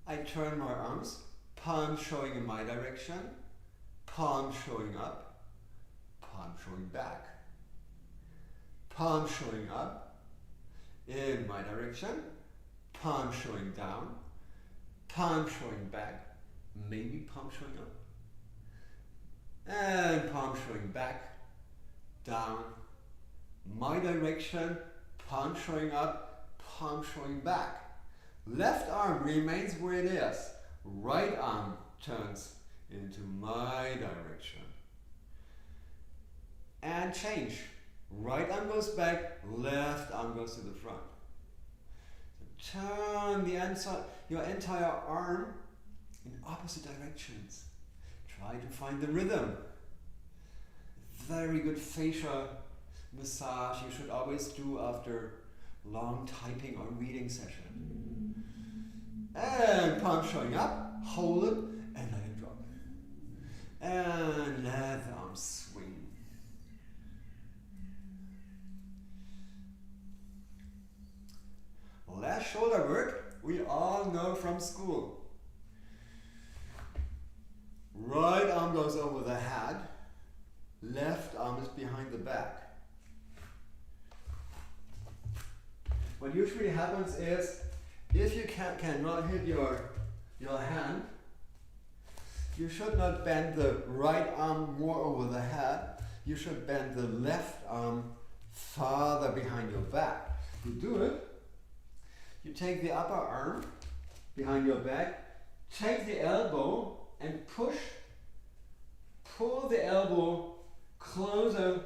I turn my arms. Palm showing in my direction. Palm showing up, palm showing back. Palm showing up in my direction, palm showing down, palm showing back, maybe palm showing up, and palm showing back, down, my direction, palm showing up, palm showing back. Left arm remains where it is, right arm turns into my direction. And change. Right arm goes back, left arm goes to the front. So turn your entire arm in opposite directions. Try to find the rhythm. Very good fascia massage you should always do after long typing or reading session. And palm showing up, hold it, and let it drop. And let the arms swing. Last shoulder work we all know from school. Right arm goes over the head, left arm is behind the back. What usually happens is, if you cannot hit your hand, you should not bend the right arm more over the head. you should bend the left arm farther behind your back. You do it. You take the upper arm behind your back, take the elbow and pull the elbow closer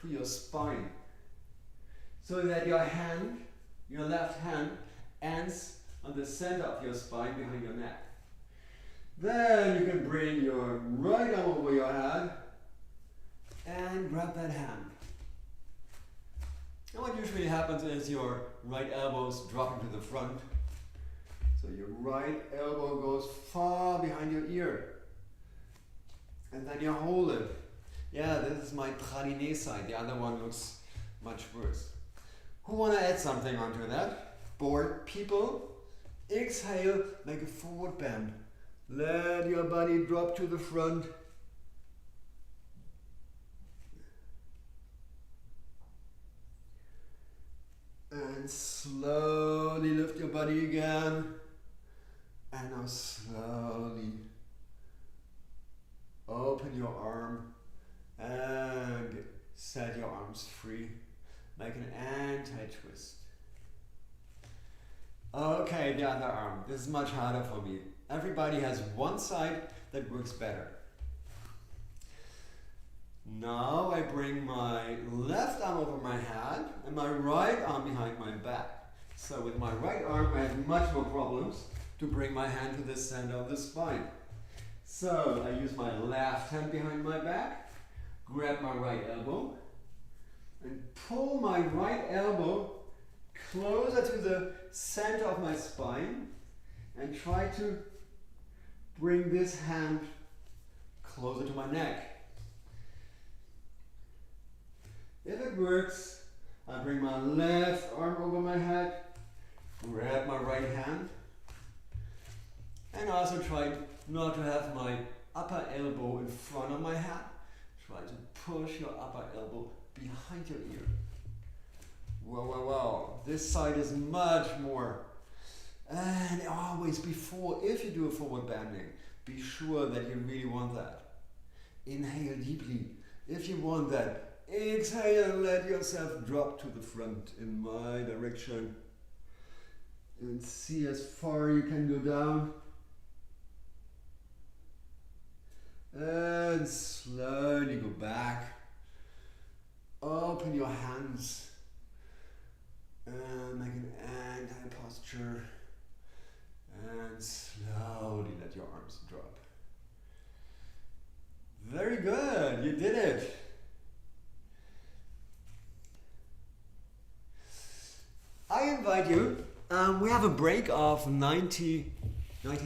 to your spine so that your hand, your left hand, ends on the center of your spine behind your neck. Then you can bring your right arm over your head and grab that hand. And what usually happens is your right elbow's dropping to the front. So your right elbow goes far behind your ear. And then you hold it. Yeah, this is my praline side. The other one looks much worse. Who want to add something onto that? Bored people? Exhale, make a forward bend. Let your body drop to the front. And slowly lift your body again. And now slowly open your arm and set your arms free. Make an anti-twist. Okay, the other arm. This is much harder for me. Everybody has one side that works better. Now I bring my left arm over my head and my right arm behind my back. So with my right arm I have much more problems to bring my hand to the center of the spine. So I use my left hand behind my back, grab my right elbow and pull my right elbow closer to the center of my spine and try to bring this hand closer to my neck. If it works, I bring my left arm over my head, grab my right hand, and also try not to have my upper elbow in front of my head. Try to push your upper elbow behind your ear. Wow, wow, wow. This side is much more. And always before, if you do a forward bending, be sure that you really want that. Inhale deeply. If you want that, exhale and let yourself drop to the front in my direction. And see as far you can go down. And slowly go back. Open your hands. And make an anti-posture. And slowly let your arms drop. Very good, you did it. I invite you, we have a break of 90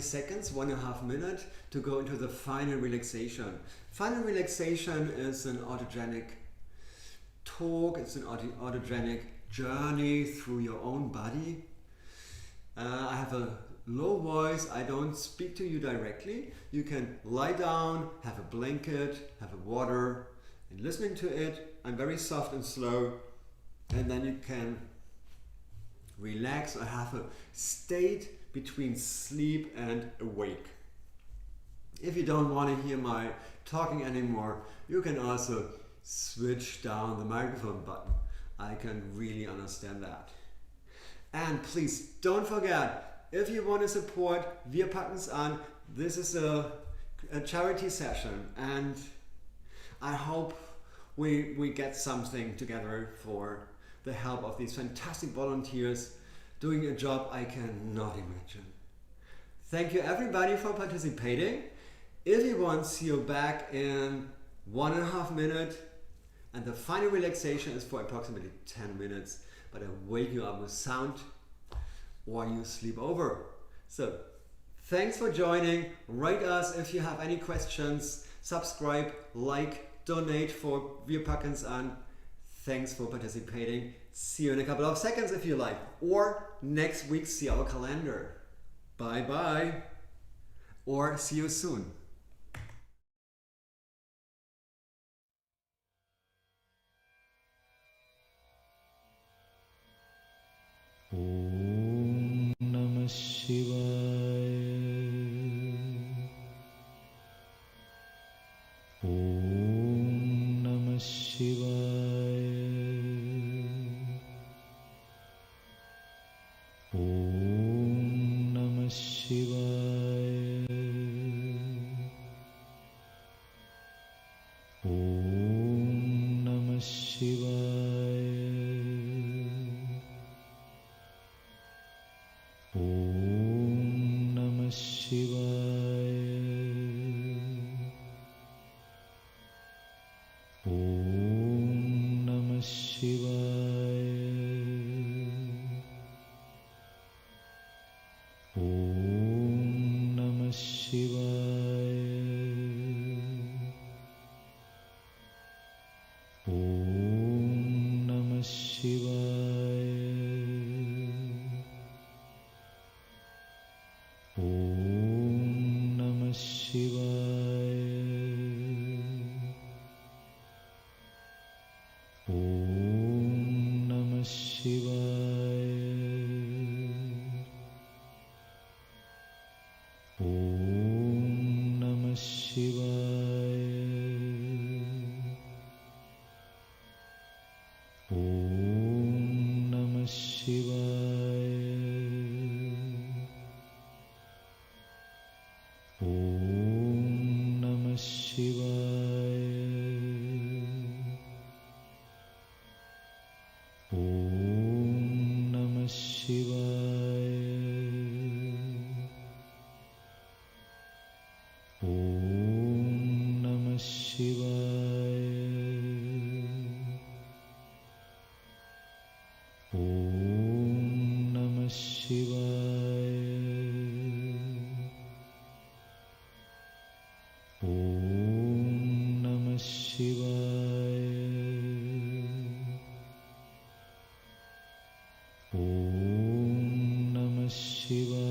seconds, 1.5 minutes to go into the final relaxation. Final relaxation is an autogenic talk, it's an autogenic journey through your own body. I have a low voice, I don't speak to you directly. You can lie down, have a blanket, have a water, and listening to it. I'm very soft and slow, and then you can relax or have a state between sleep and awake. If you don't want to hear my talking anymore, you can also switch down the microphone button. I can really understand that. And please don't forget, if you want to support Wir Packen's an, this is a charity session, and I hope we get something together for the help of these fantastic volunteers doing a job I cannot imagine. Thank you everybody for participating. If you want, see you back in 1.5 minutes, and the final relaxation is for approximately 10 minutes, but I wake you up with sound or you sleep over. So thanks for joining. Write us if you have any questions. Subscribe, like, donate for Wir Packen's an. Thanks for participating. See you in a couple of seconds if you like, or next week see our calendar. Bye bye, or see you soon. Om Namah Shivaya. Om Shivaya. Om Namah Shivaya. Om Namah Shivaya. Om Namah Shivaya. Om Namah Shivaya. Om Namah Shivaya. Om Namah Shivaya. Om Namah Shivaya. Om Namah Shivaya. Om Namah Shivaya. Om Namah Shivaya. Om Namah Shivaya.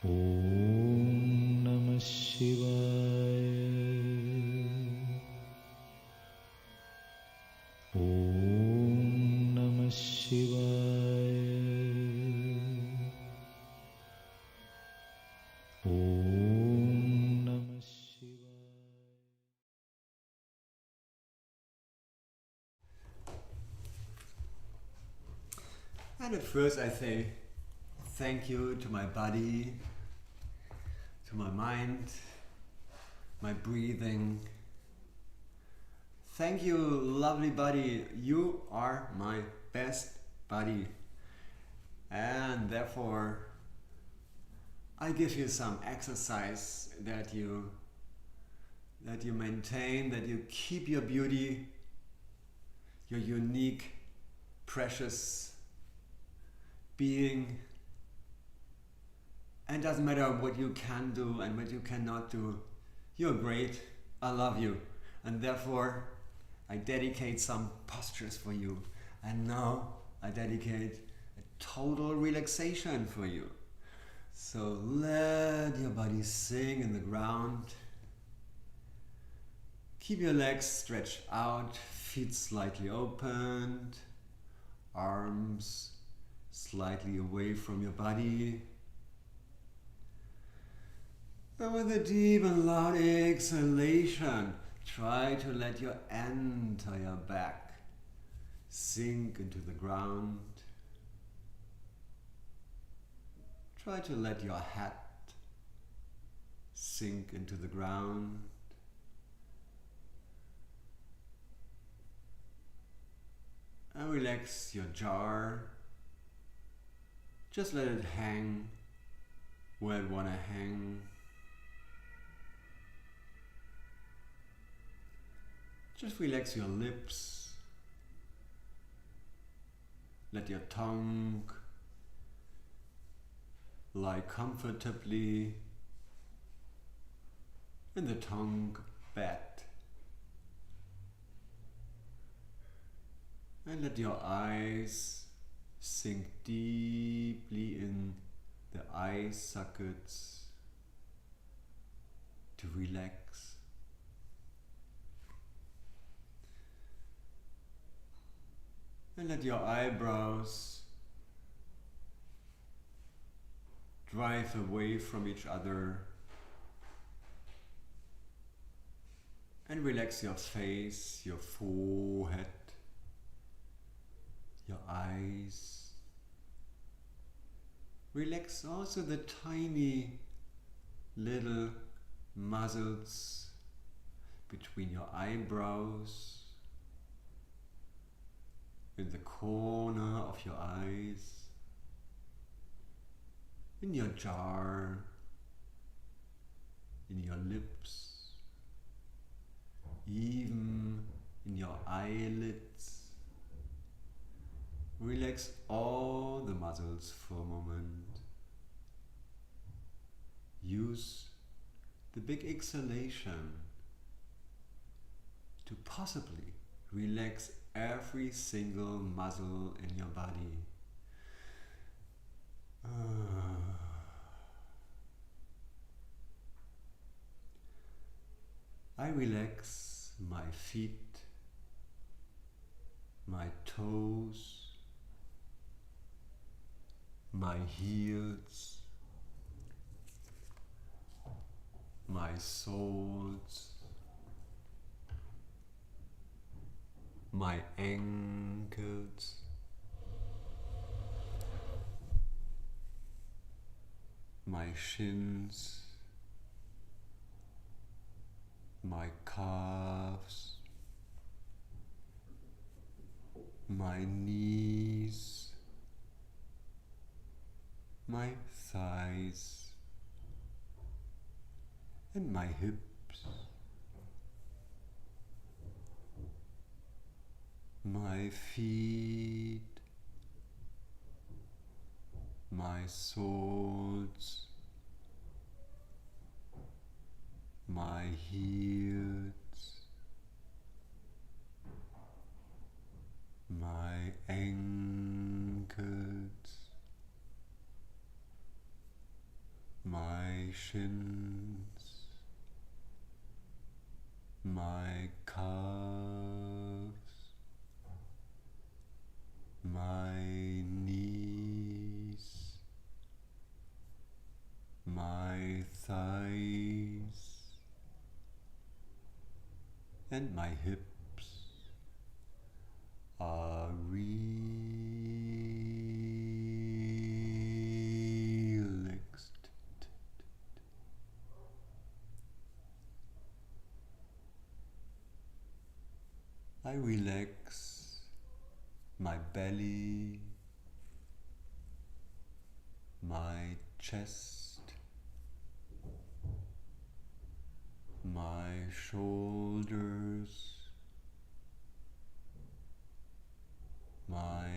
Om Namah Shivaya. Om Namah Shivaya. Om Namah Shivaya. And at first I say thank you to my body, to my mind, my breathing. Thank you, lovely body. You are my best buddy. And therefore, I give you some exercise that you maintain, that you keep your beauty, your unique, precious being. And doesn't matter what you can do and what you cannot do. You're great. I love you. And therefore, I dedicate some postures for you. And now I dedicate a total relaxation for you. So let your body sink in the ground. Keep your legs stretched out, feet slightly opened, arms slightly away from your body. And with a deep and loud exhalation, try to let your entire back sink into the ground. Try to let your head sink into the ground. And relax your jaw. Just let it hang where it wanna hang. Just relax your lips. Let your tongue lie comfortably in the tongue bed. And let your eyes sink deeply in the eye sockets to relax. And let your eyebrows drive away from each other. And relax your face, your forehead, your eyes. Relax also the tiny little muscles between your eyebrows, in the corner of your eyes, in your jaw, in your lips, even in your eyelids. Relax all the muscles. muscles for a moment. Use the big exhalation to possibly relax every single muscle in your body. I relax my feet, my toes, my heels, my soles, my ankles, my shins, my calves, my knees, my thighs, and my hips, my feet, my soles, my heels, my ankles, my shins, my calves, my knees, my thighs, and my hips are relaxed. I relax my belly, my chest, my shoulders, my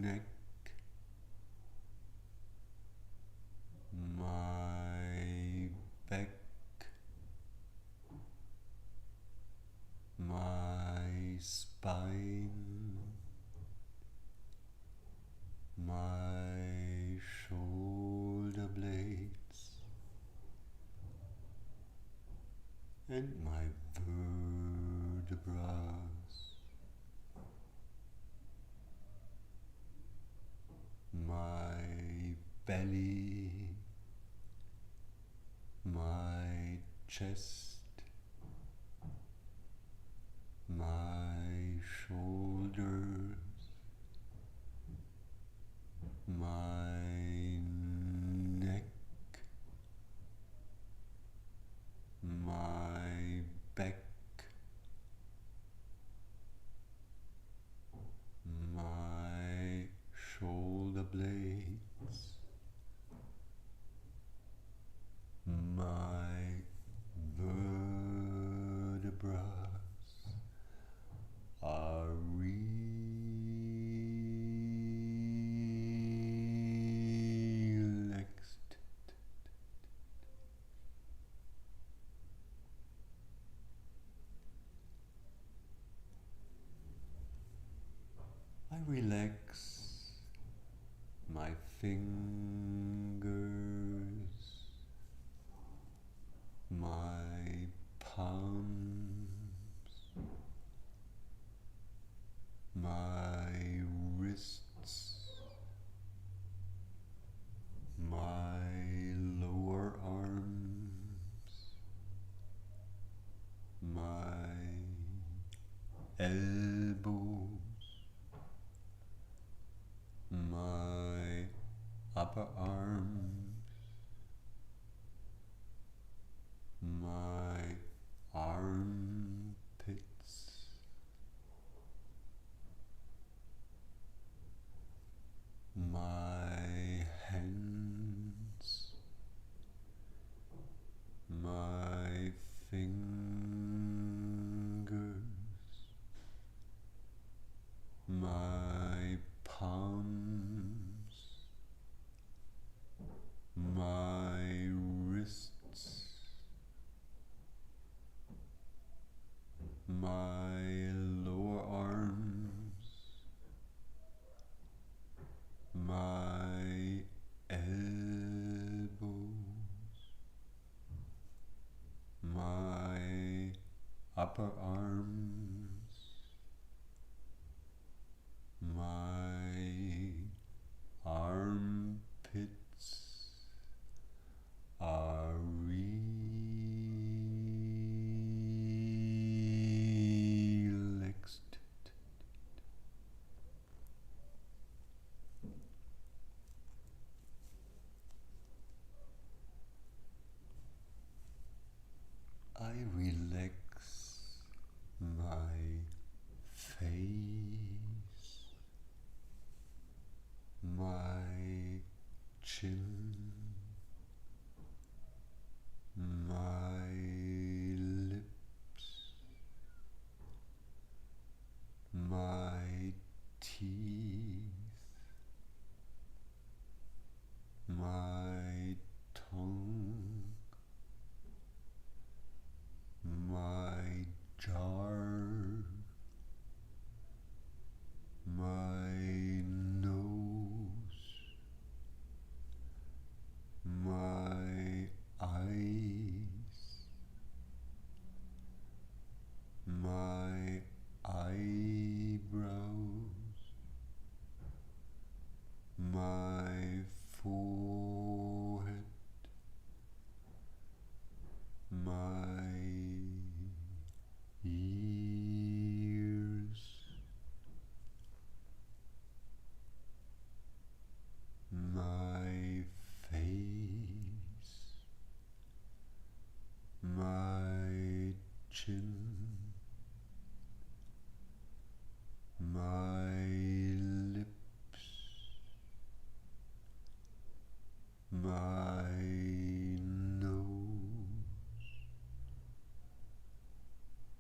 neck, my back, my spine, my shoulder blades, and my vertebras, my belly, my chest, my shoulders, my neck, my back, my shoulder blades, my vertebras are relaxed. I relax my fingers, my palms, my wrists, my lower arms, my elbows, my upper arms, my armpits, my hands, my fingers, my palms, my elbows, my upper arms, my armpits are relaxed. I relax my face, my chin, my lips, my teeth, my tongue, my jar, my nose, my eyes, my eyebrows, my forehead, my ears, my face, my chin, my lips, my nose,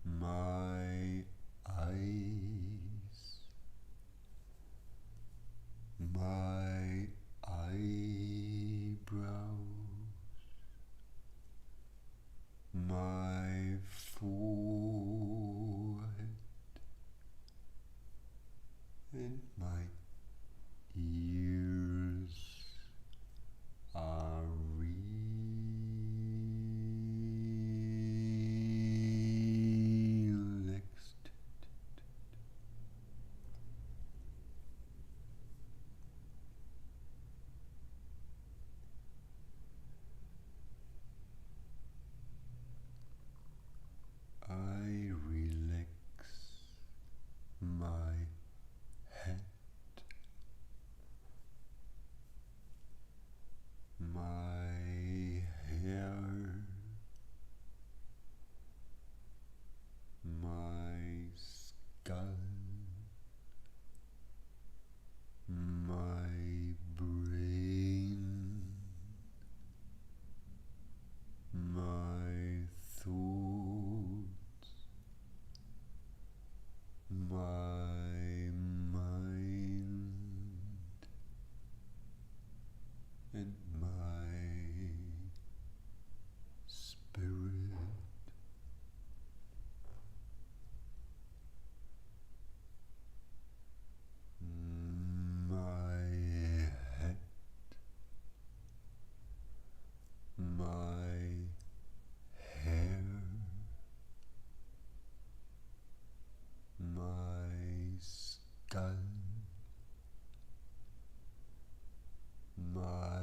my eyes, my eyebrows, my forehead, and my ears are relaxed. I relax my head, my hair, my skull, my brain, my thoughts, my mind, and my spirit. My head, my hair, my skull, my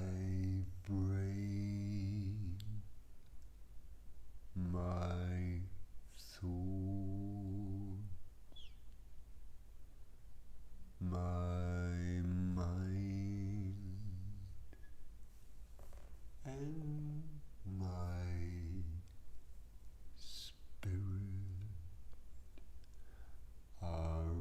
brain, my thoughts, my mind, and my spirit are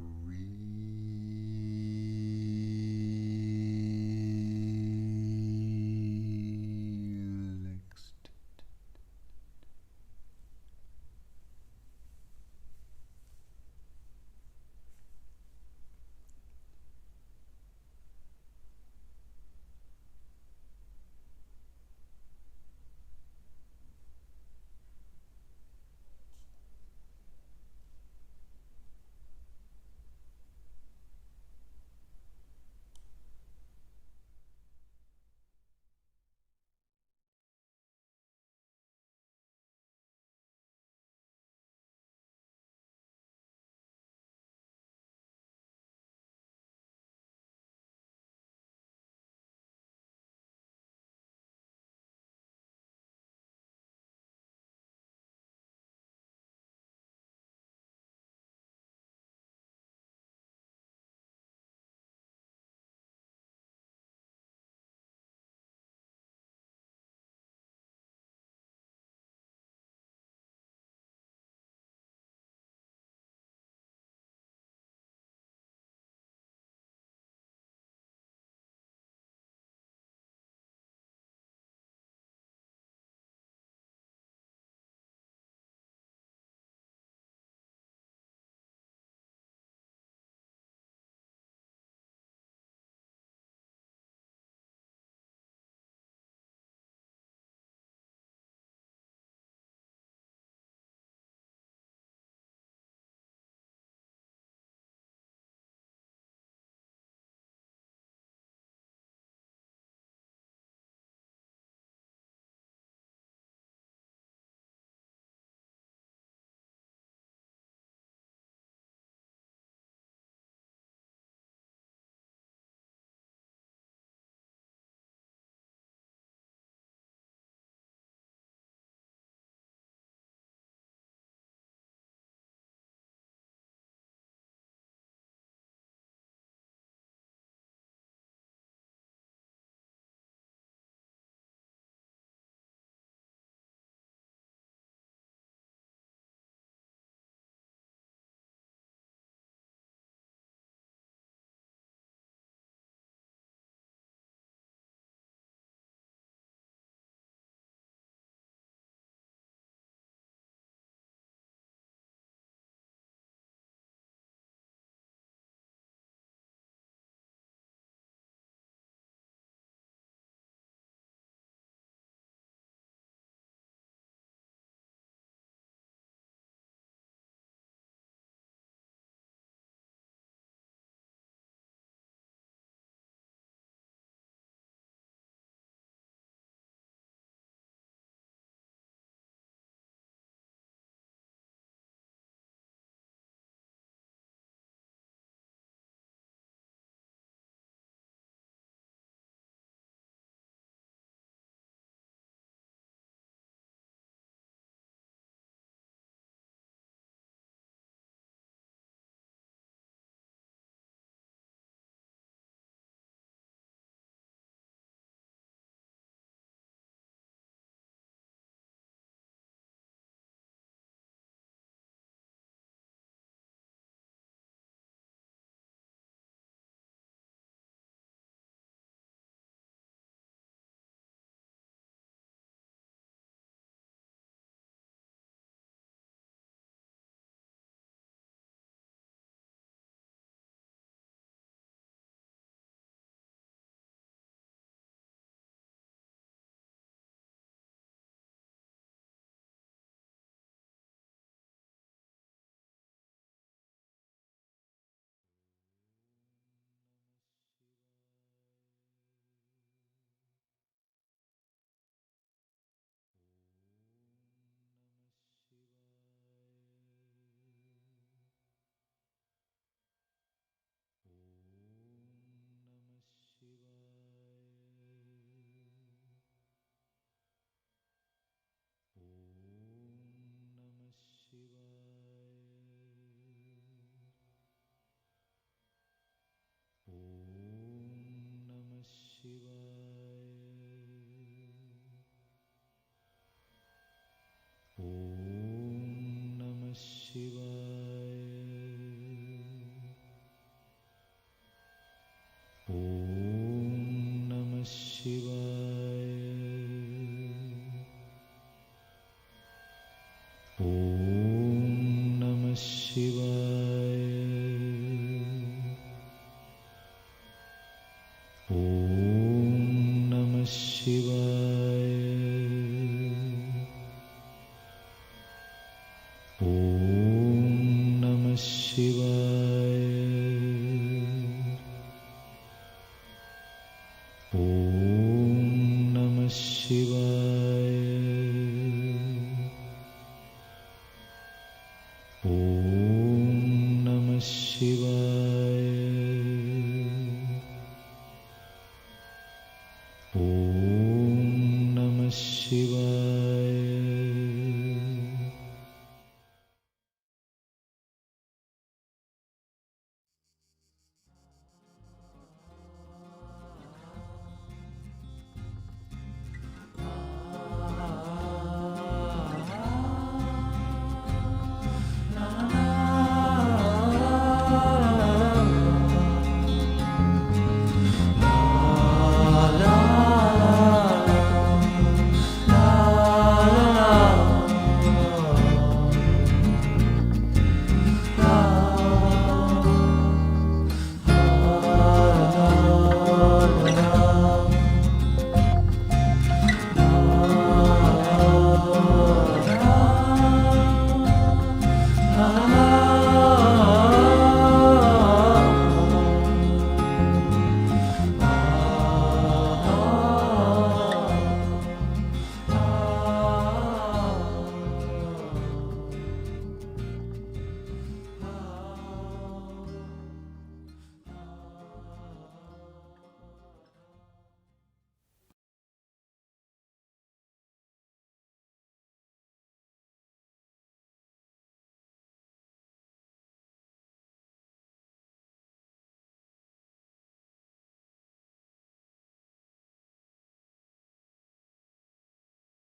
Om